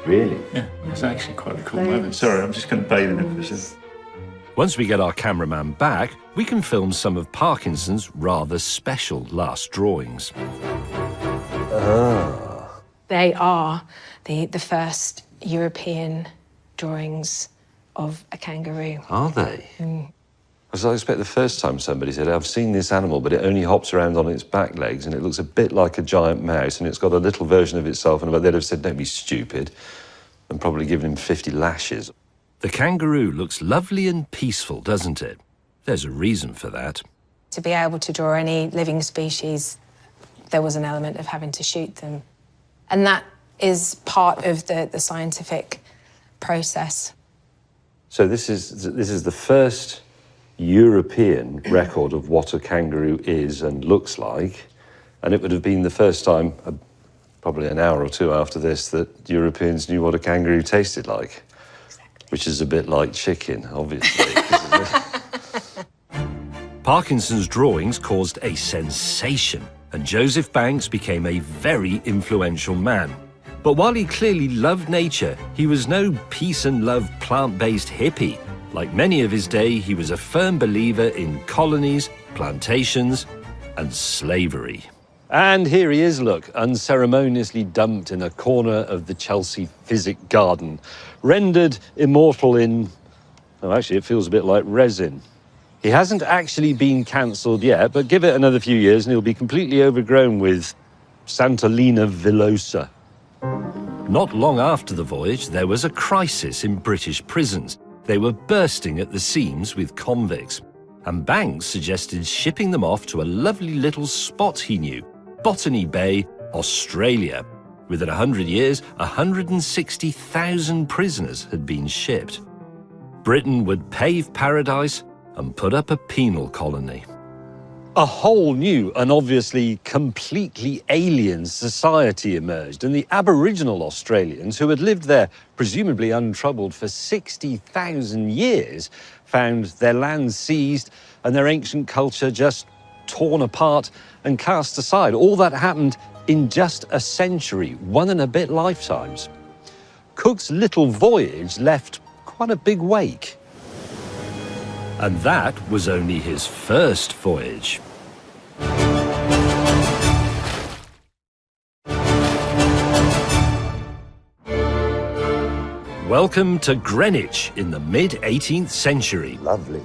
Really? Yeah, it's actually quite a cool moment. Sorry, I'm just going to bathe in it for a second. Once we get our cameraman back, we can film some of Parkinson's rather special last drawings. They are the first European drawings of a kangaroo. Are they? Because I expect the first time somebody said, I've seen this animal, but it only hops around on its back legs and it looks a bit like a giant mouse and it's got a little version of itself, and they'd have said, don't be stupid, and probably given him 50 lashes. The kangaroo looks lovely and peaceful, doesn't it? There's a reason for that. To be able to draw any living species, there was an element of having to shoot them. And that is part of the scientific process. So this is the first European record of what a kangaroo is and looks like, and it would have been the first time, probably an hour or two after this, that Europeans knew what a kangaroo tasted like. Exactly. Which is a bit like chicken, obviously. Parkinson's drawings caused a sensation, and Joseph Banks became a very influential man. But while he clearly loved nature, he was no peace and love plant-based hippie. Like many of his day, he was a firm believer in colonies, plantations, and slavery. And here he is, look, unceremoniously dumped in a corner of the Chelsea Physic Garden, rendered immortal in, oh, actually, it feels a bit like resin. He hasn't actually been cancelled yet, but give it another few years and he'll be completely overgrown with Santolina villosa. Not long after the voyage, there was a crisis in British prisons. They were bursting at the seams with convicts, and Banks suggested shipping them off to a lovely little spot he knew, Botany Bay, Australia. Within 100 years, 160,000 prisoners had been shipped. Britain would pave paradise and put up a penal colony. A whole new and obviously completely alien society emerged, and the Aboriginal Australians, who had lived there presumably untroubled for 60,000 years, found their lands seized and their ancient culture just torn apart and cast aside. All that happened in just a century, 1 and a bit lifetimes. Cook's little voyage left quite a big wake. And that was only his first voyage. Welcome to Greenwich in the mid-18th century. Lovely.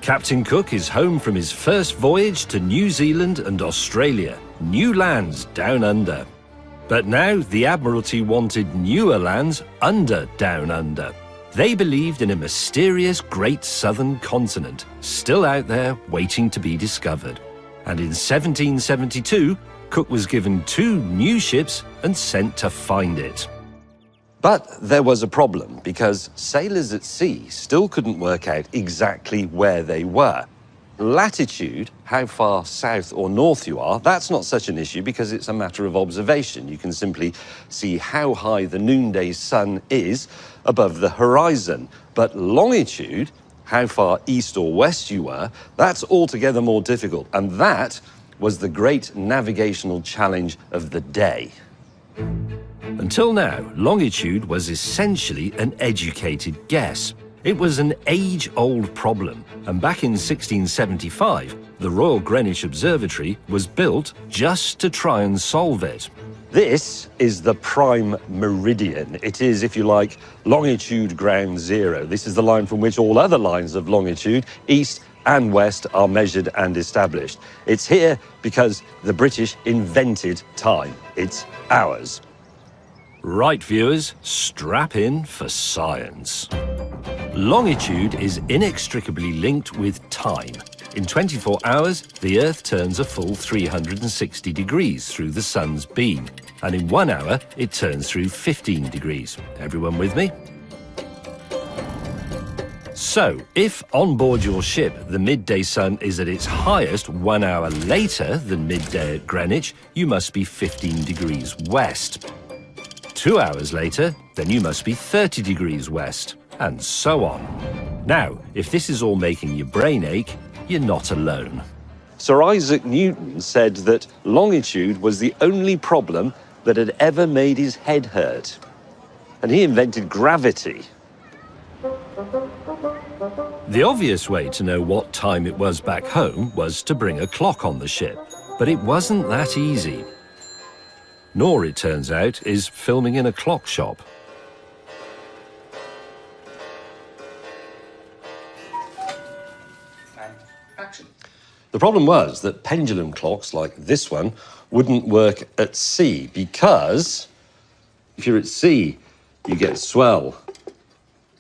Captain Cook is home from his first voyage to New Zealand and Australia, new lands down under. But now the Admiralty wanted newer lands under down under. They believed in a mysterious great southern continent, still out there waiting to be discovered. And in 1772, Cook was given 2 new ships and sent to find it. But there was a problem, because sailors at sea still couldn't work out exactly where they were. Latitude, how far south or north you are, that's not such an issue because it's a matter of observation. You can simply see how high the noonday sun is above the horizon. But longitude, how far east or west you were, that's altogether more difficult. And that was the great navigational challenge of the day. Until now, longitude was essentially an educated guess. It was an age-old problem, and back in 1675, the Royal Greenwich Observatory was built just to try and solve it. This is the prime meridian. It is, if you like, longitude ground zero. This is the line from which all other lines of longitude, east and west, are measured and established. It's here because the British invented time. It's ours. Right, viewers, strap in for science. Longitude is inextricably linked with time. In 24 hours, the Earth turns a full 360 degrees through the sun's beam, and in 1 hour, it turns through 15 degrees. Everyone with me? So, if on board your ship the midday sun is at its highest 1 hour later than midday at Greenwich, you must be 15 degrees west. 2 hours later, then you must be 30 degrees west, and so on. Now, if this is all making your brain ache, you're not alone. Sir Isaac Newton said that longitude was the only problem that had ever made his head hurt. And he invented gravity. The obvious way to know what time it was back home was to bring a clock on the ship, but it wasn't that easy. Nor, it turns out, is filming in a clock shop. The problem was that pendulum clocks like this one wouldn't work at sea because if you're at sea, you get swell.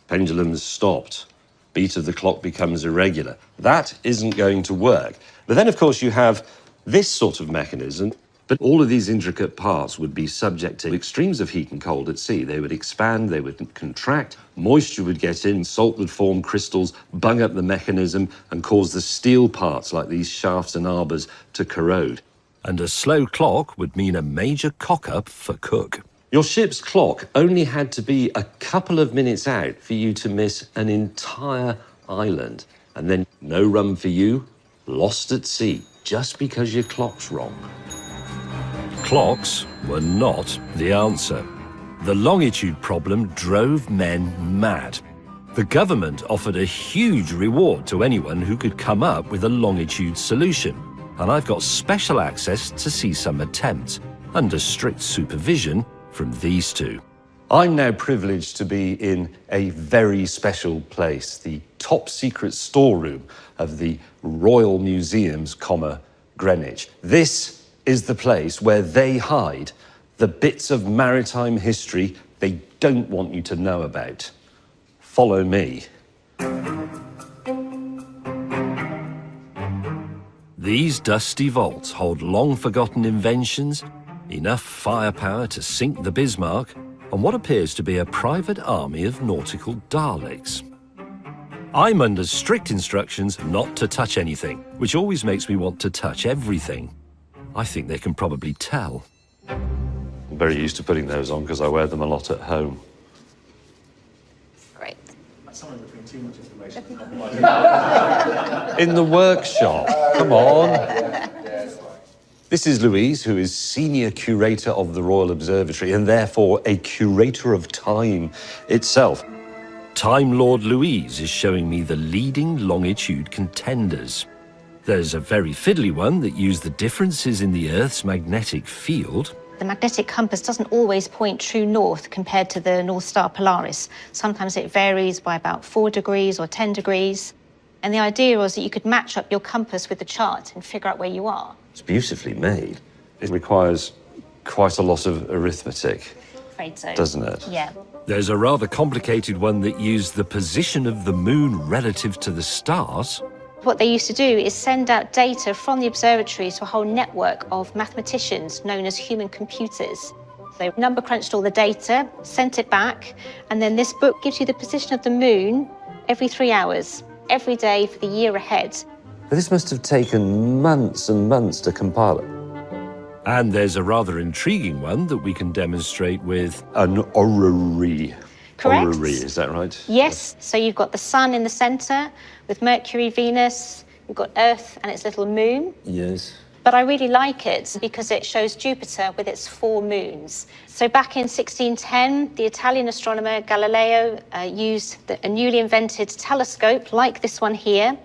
Pendulum's stopped. Beat of the clock becomes irregular. That isn't going to work. But then, of course, you have this sort of mechanism. But all of these intricate parts would be subject to extremes of heat and cold at sea. They would expand, they would contract, moisture would get in, salt would form crystals, bung up the mechanism and cause the steel parts like these shafts and arbors to corrode. And a slow clock would mean a major cock-up for Cook. Your ship's clock only had to be a couple of minutes out for you to miss an entire island. And then no run for you, lost at sea, just because your clock's wrong. Clocks were not the answer. The longitude problem drove men mad. The government offered a huge reward to anyone who could come up with a longitude solution, and I've got special access to see some attempts, under strict supervision from these two. I'm now privileged to be in a very special place, the top secret storeroom of the Royal Museums, Greenwich. This is the place where they hide the bits of maritime history they don't want you to know about. Follow me. These dusty vaults hold long-forgotten inventions, enough firepower to sink the Bismarck, and what appears to be a private army of nautical Daleks. I'm under strict instructions not to touch anything, which always makes me want to touch everything. I think they can probably tell. I'm very used to putting those on because I wear them a lot at home. Great. In the workshop. Come on. This is Louise, who is senior curator of the Royal Observatory and therefore a curator of time itself. Time Lord Louise is showing me the leading longitude contenders. There's a very fiddly one that used the differences in the Earth's magnetic field. The magnetic compass doesn't always point true north compared to the North Star Polaris. Sometimes it varies by about 4 degrees or 10 degrees. And the idea was that you could match up your compass with the chart and figure out where you are. It's beautifully made. It requires quite a lot of arithmetic, Afraid so. doesn't it? Yeah. There's a rather complicated one that used the position of the moon relative to the stars. What they used to do is send out data from the observatory to a whole network of mathematicians known as human computers. They number crunched all the data, sent it back, and then this book gives you the position of the moon every 3 hours, every day for the year ahead. But this must have taken months and months to compile it. And there's a rather intriguing one that we can demonstrate with An orrery. Correct. Orrery, is that right? Yes, so you've got the sun in the centre with Mercury, Venus, you've got Earth and its little moon. Yes. But I really like it because it shows Jupiter with its 4 moons. So back in 1610, the Italian astronomer Galileo used a newly invented telescope like this one here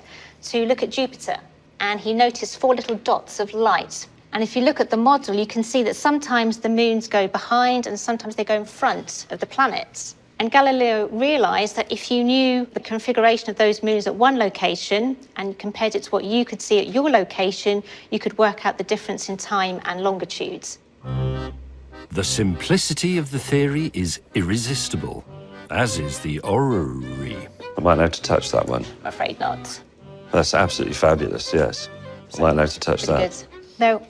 to look at Jupiter. And he noticed 4 little dots of light. And if you look at the model, you can see that sometimes the moons go behind and sometimes they go in front of the planets. And Galileo realised that if you knew the configuration of those moons at one location and compared it to what you could see at your location, you could work out the difference in time and longitudes. the simplicity of the theory is irresistible, as is the orrery. Am I allowed to touch that one? I'm afraid not. That's absolutely fabulous, yes. Am I allowed to touch that? Good. No.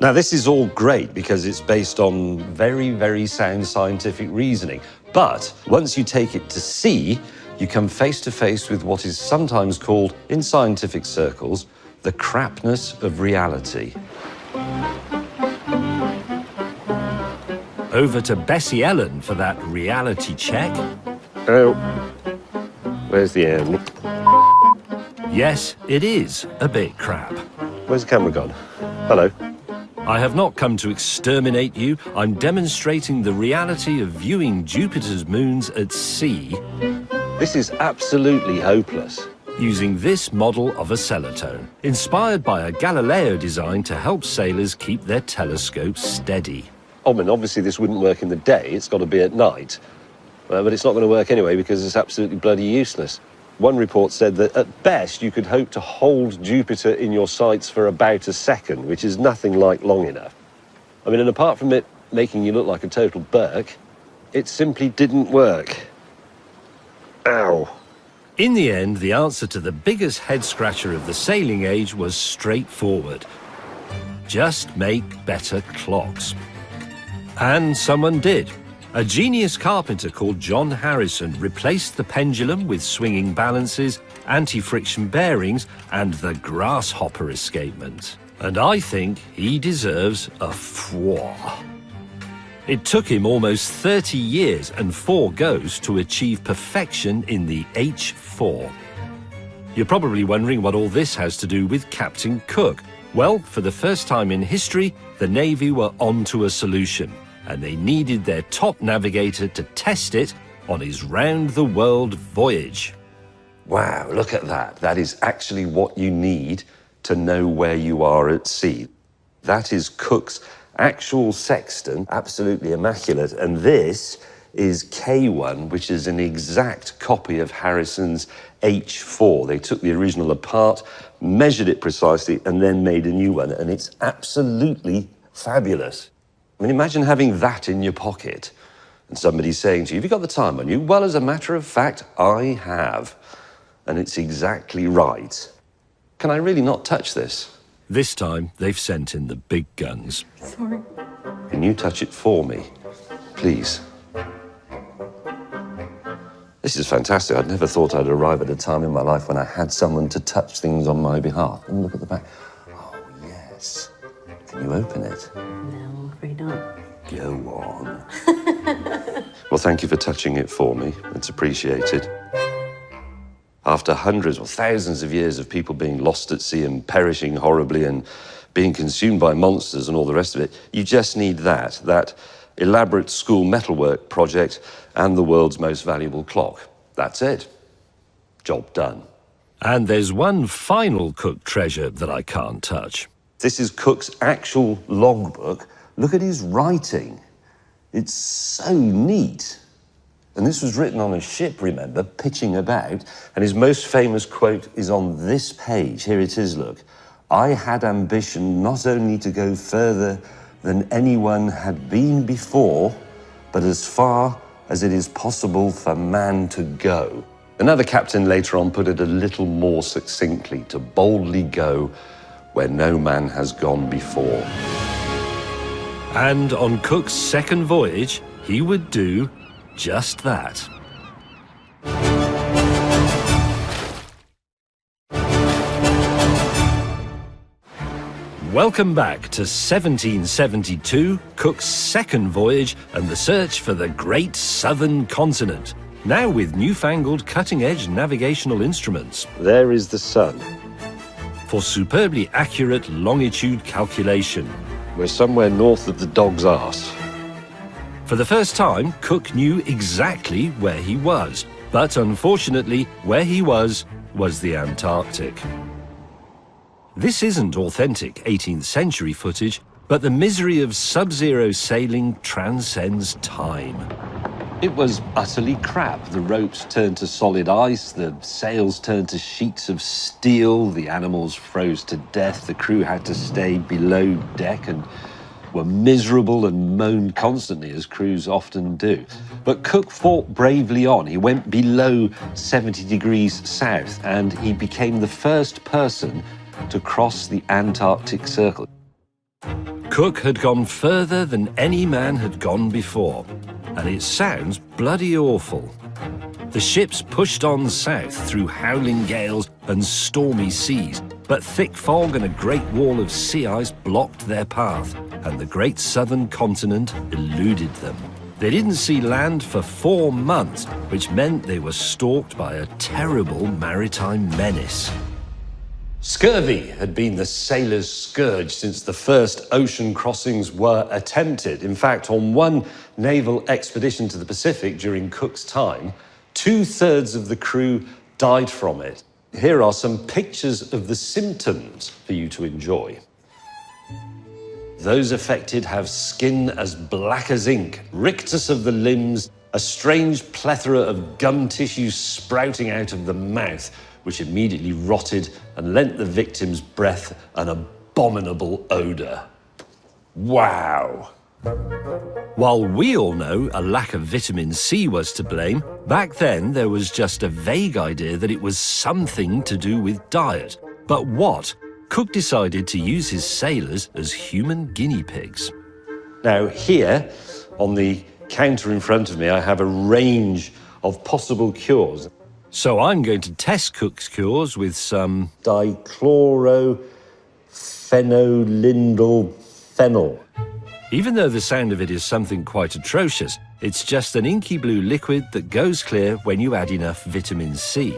Now, this is all great because it's based on very, very sound scientific reasoning. But once you take it to sea, you come face to face with what is sometimes called, in scientific circles, the crapness of reality. Over to Bessie Ellen for that reality check. Oh, where's the end? Yes, it is a bit crap. Where's the camera gone? Hello. I have not come to exterminate you. I'm demonstrating the reality of viewing Jupiter's moons at sea This is absolutely hopeless. using this model of a celotone, inspired by a Galileo design to help sailors keep their telescopes steady. I mean, obviously this wouldn't work in the day, it's got to be at night. But it's not going to work anyway because it's absolutely bloody useless. One report said that at best you could hope to hold Jupiter in your sights for about a second, which is nothing like long enough. I mean, and apart from it making you look like a total Burke, it simply didn't work. Ow. In the end, the answer to the biggest head-scratcher of the sailing age was straightforward. Just make better clocks. And someone did. A genius carpenter called John Harrison replaced the pendulum with swinging balances, anti-friction bearings, and the grasshopper escapement. And I think he deserves a four. It took him almost 30 years and 4 goes to achieve perfection in the H4. You're probably wondering what all this has to do with Captain Cook. Well, for the first time in history, the Navy were onto a solution, and they needed their top navigator to test it on his round-the-world voyage. Wow, look at that. That is actually what you need to know where you are at sea. That is Cook's actual sextant, absolutely immaculate. And this is K1, which is an exact copy of Harrison's H4. They took the original apart, measured it precisely, and then made a new one. And it's absolutely fabulous. I mean, imagine having that in your pocket and somebody saying to you, have you got the time on you? Well, as a matter of fact, I have. And it's exactly right. Can I really not touch this? This time, they've sent in the big guns. Sorry. Can you touch it for me, please? This is fantastic. I'd never thought I'd arrive at a time in my life when I had someone to touch things on my behalf. And look at the back. Oh, yes. Can you open it? No, afraid not. Go on. Well, thank you for touching it for me. It's appreciated. After hundreds or thousands of years of people being lost at sea and perishing horribly and being consumed by monsters and all the rest of it, you just need that elaborate school metalwork project and the world's most valuable clock. That's it. Job done. And there's one final Cook treasure that I can't touch. This is Cook's actual logbook. Look at his writing. It's so neat. And this was written on a ship, remember, pitching about. And his most famous quote is on this page. Here it is, look. I had ambition not only to go further than anyone had been before, but as far as it is possible for man to go. Another captain later on put it a little more succinctly, to boldly go where no man has gone before. And on Cook's second voyage, he would do just that. Welcome back to 1772, Cook's second voyage and the search for the great southern continent, now with newfangled cutting-edge navigational instruments. There is the sun. For superbly accurate longitude calculation. We're somewhere north of the dog's arse. For the first time, Cook knew exactly where he was, but unfortunately, where he was the Antarctic. This isn't authentic 18th century footage, but the misery of sub-zero sailing transcends time. It was utterly crap. The ropes turned to solid ice, the sails turned to sheets of steel, the animals froze to death, the crew had to stay below deck and were miserable and moaned constantly, as crews often do. But Cook fought bravely on. He went below 70 degrees south, and he became the first person to cross the Antarctic Circle. Cook had gone further than any man had gone before, and it sounds bloody awful. The ships pushed on south through howling gales and stormy seas, but thick fog and a great wall of sea ice blocked their path, and the great southern continent eluded them. They didn't see land for 4 months, which meant they were stalked by a terrible maritime menace. Scurvy had been the sailors' scourge since the first ocean crossings were attempted. In fact, on one naval expedition to the Pacific during Cook's time, 2/3 of the crew died from it. Here are some pictures of the symptoms for you to enjoy. Those affected have skin as black as ink, rictus of the limbs, a strange plethora of gum tissue sprouting out of the mouth, which immediately rotted and lent the victim's breath an abominable odour. Wow. While we all know a lack of vitamin C was to blame, back then there was just a vague idea that it was something to do with diet. But what? Cook decided to use his sailors as human guinea pigs. Now here, on the counter in front of me, I have a range of possible cures. So I'm going to test Cook's cures with some dichlorofenolindolphenol. Even though the sound of it is something quite atrocious, it's just an inky blue liquid that goes clear when you add enough vitamin C.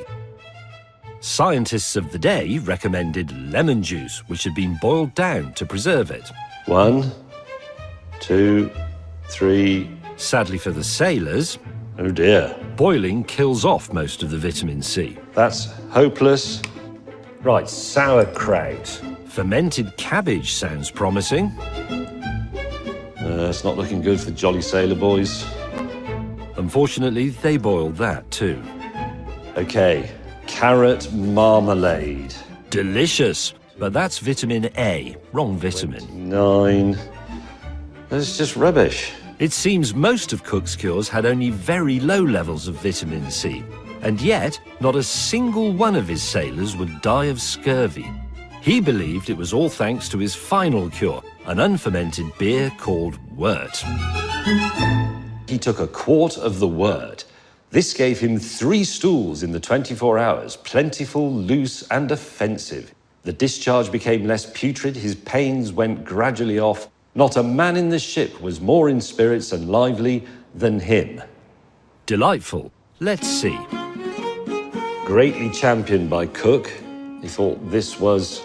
Scientists of the day recommended lemon juice, which had been boiled down to preserve it. 1, 2, 3. Sadly for the sailors, Oh dear. boiling kills off most of the vitamin C. That's hopeless. Right, sauerkraut. Fermented cabbage sounds promising. It's not looking good for jolly sailor boys. Unfortunately, they boiled that too. Okay, carrot marmalade. Delicious, but that's vitamin A, wrong vitamin. 9. That's just rubbish. It seems most of Cook's cures had only very low levels of vitamin C, and yet not a single one of his sailors would die of scurvy. He believed it was all thanks to his final cure, an unfermented beer called wort. He took a quart of the wort. This gave him 3 stools in the 24 hours, plentiful, loose, and offensive. The discharge became less putrid, his pains went gradually off. Not a man in the ship was more in spirits and lively than him. Delightful. Let's see. Greatly championed by Cook, he thought this was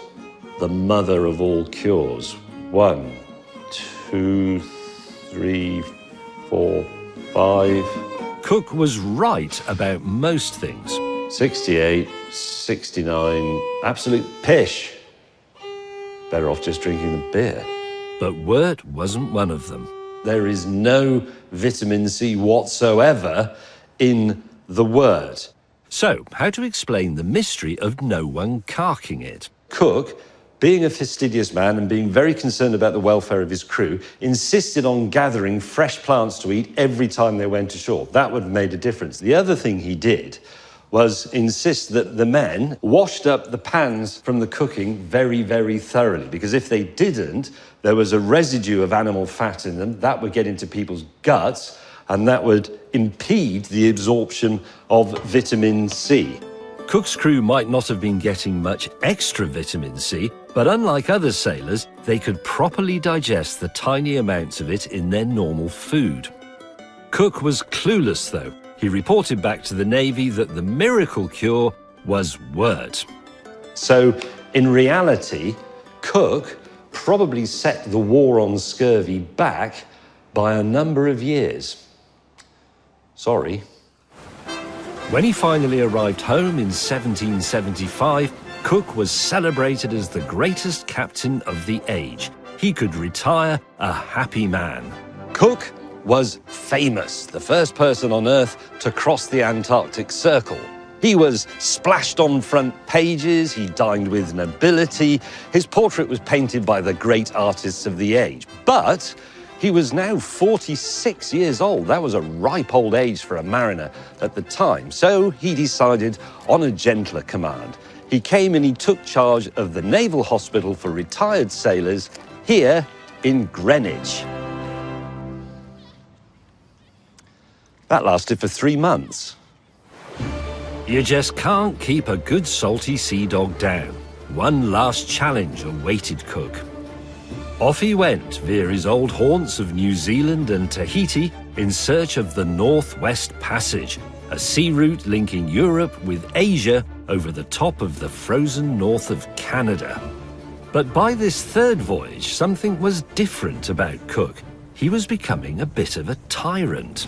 the mother of all cures. 1, 2, 3, 4, 5. Cook was right about most things. 68, 69, absolute pish. Better off just drinking the beer. But wort wasn't one of them. There is no vitamin C whatsoever in the wort. So, how to explain the mystery of no one carking it? Cook, being a fastidious man and being very concerned about the welfare of his crew, insisted on gathering fresh plants to eat every time they went ashore. That would have made a difference. The other thing he did was insist that the men washed up the pans from the cooking very, very thoroughly, because if they didn't, there was a residue of animal fat in them that would get into people's guts, and that would impede the absorption of vitamin C. Cook's crew might not have been getting much extra vitamin C, but unlike other sailors, they could properly digest the tiny amounts of it in their normal food. Cook was clueless, though. He reported back to the Navy that the miracle cure was wort. So, in reality, Cook probably set the war on scurvy back by a number of years. Sorry. When he finally arrived home in 1775, Cook was celebrated as the greatest captain of the age. He could retire a happy man. Cook was famous, the first person on Earth to cross the Antarctic Circle. He was splashed on front pages, he dined with nobility, his portrait was painted by the great artists of the age. But he was now 46 years old. That was a ripe old age for a mariner at the time. So he decided on a gentler command. He came and he took charge of the Naval Hospital for retired sailors here in Greenwich. That lasted for 3 months. You just can't keep a good salty sea dog down. One last challenge awaited Cook. Off he went via his old haunts of New Zealand and Tahiti in search of the Northwest Passage, a sea route linking Europe with Asia over the top of the frozen north of Canada. But by this third voyage, something was different about Cook. He was becoming a bit of a tyrant.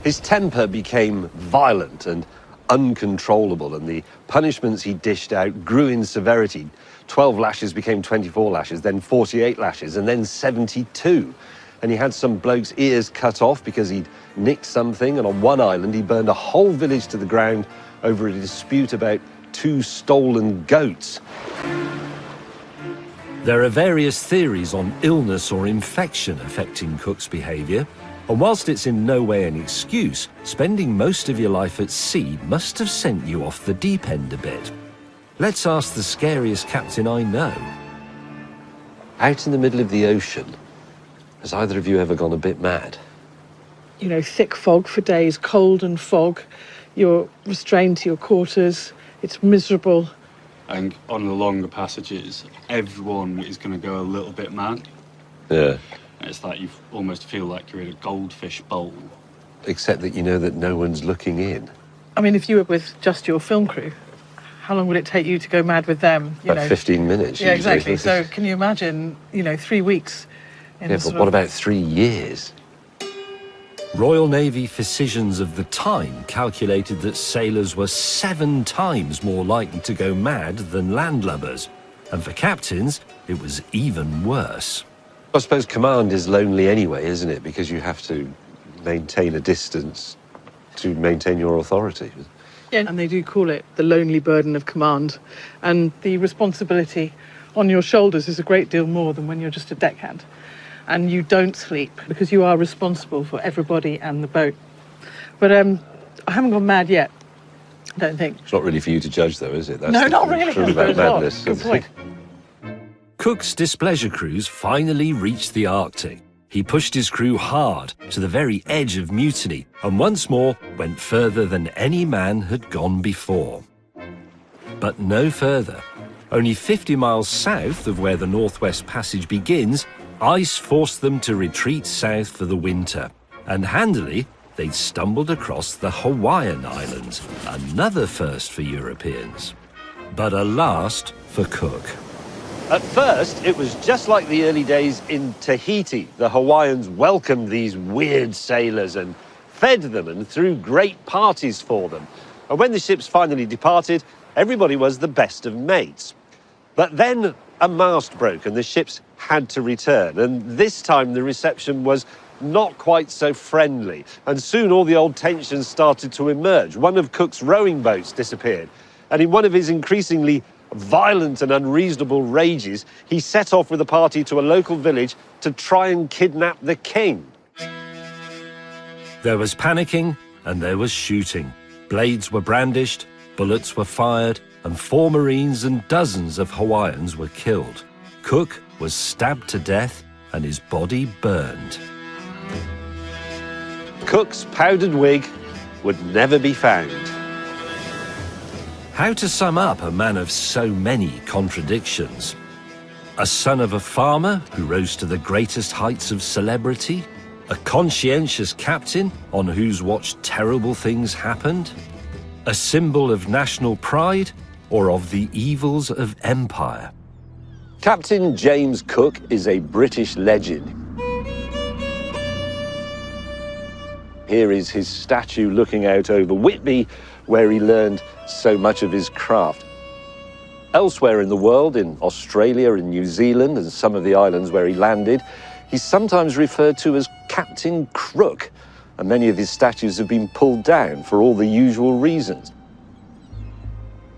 His temper became violent and uncontrollable, and the punishments he dished out grew in severity. 12 lashes became 24 lashes, then 48 lashes, and then 72. And he had some bloke's ears cut off because he'd nicked something, and on one island he burned a whole village to the ground over a dispute about 2 stolen goats. There are various theories on illness or infection affecting Cook's behaviour, and whilst it's in no way an excuse, spending most of your life at sea must have sent you off the deep end a bit. Let's ask the scariest captain I know. Out in the middle of the ocean, has either of you ever gone a bit mad? You know, thick fog for days, cold and fog. You're restrained to your quarters. It's miserable. And on the longer passages, everyone is going to go a little bit mad. Yeah. And it's like you almost feel like you're in a goldfish bowl. Except that you know that no one's looking in. I mean, if you were with just your film crew, how long would it take you to go mad with them? About 15 minutes. Yeah, usually. exactly. So can you imagine, 3 weeks? Yeah, but what about 3 years? Royal Navy physicians of the time calculated that sailors were 7 times more likely to go mad than landlubbers. And for captains, it was even worse. I suppose command is lonely anyway, isn't it? Because you have to maintain a distance to maintain your authority. Yeah, and they do call it the lonely burden of command. And the responsibility on your shoulders is a great deal more than when you're just a deckhand. And you don't sleep because you are responsible for everybody and the boat. But I haven't gone mad yet, I don't think. It's not really for you to judge, though, is it? That's No, not really. Truth about madness. Good point. Cook's displeasure cruise finally reached the Arctic. He pushed his crew hard to the very edge of mutiny and once more went further than any man had gone before. But no further. Only 50 miles south of where the Northwest Passage begins, ice forced them to retreat south for the winter. And handily, they'd stumbled across the Hawaiian Islands, another first for Europeans. But a last for Cook. At first, it was just like the early days in Tahiti. The Hawaiians welcomed these weird sailors and fed them and threw great parties for them. And when the ships finally departed, everybody was the best of mates. But then a mast broke and the ships had to return. And this time the reception was not quite so friendly. And soon all the old tensions started to emerge. One of Cook's rowing boats disappeared. And in one of his increasingly violent and unreasonable rages, he set off with a party to a local village to try and kidnap the king. There was panicking and there was shooting. Blades were brandished, bullets were fired, and 4 Marines and dozens of Hawaiians were killed. Cook was stabbed to death and his body burned. Cook's powdered wig would never be found. How to sum up a man of so many contradictions? A son of a farmer who rose to the greatest heights of celebrity? A conscientious captain on whose watch terrible things happened? A symbol of national pride or of the evils of empire? Captain James Cook is a British legend. Here is his statue looking out over Whitby, where he learned so much of his craft. Elsewhere in the world, in Australia and New Zealand and some of the islands where he landed, he's sometimes referred to as Captain Crook, and many of his statues have been pulled down for all the usual reasons.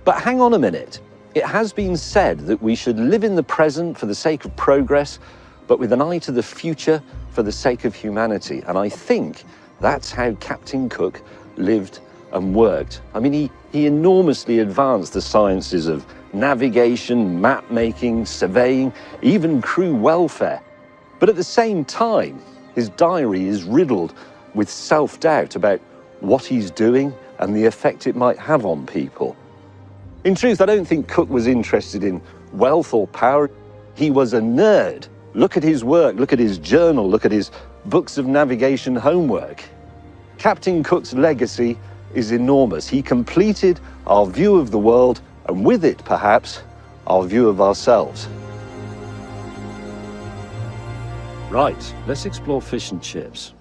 But hang on a minute. It has been said that we should live in the present for the sake of progress, but with an eye to the future for the sake of humanity. And I think that's how Captain Cook lived and worked. I mean, he enormously advanced the sciences of navigation, map making, surveying, even crew welfare. But at the same time, his diary is riddled with self-doubt about what he's doing and the effect it might have on people. In truth, I don't think Cook was interested in wealth or power. He was a nerd. Look at his work, look at his journal, look at his books of navigation homework. Captain Cook's legacy is enormous. He completed our view of the world, and with it, perhaps, our view of ourselves. Right, let's explore fish and chips.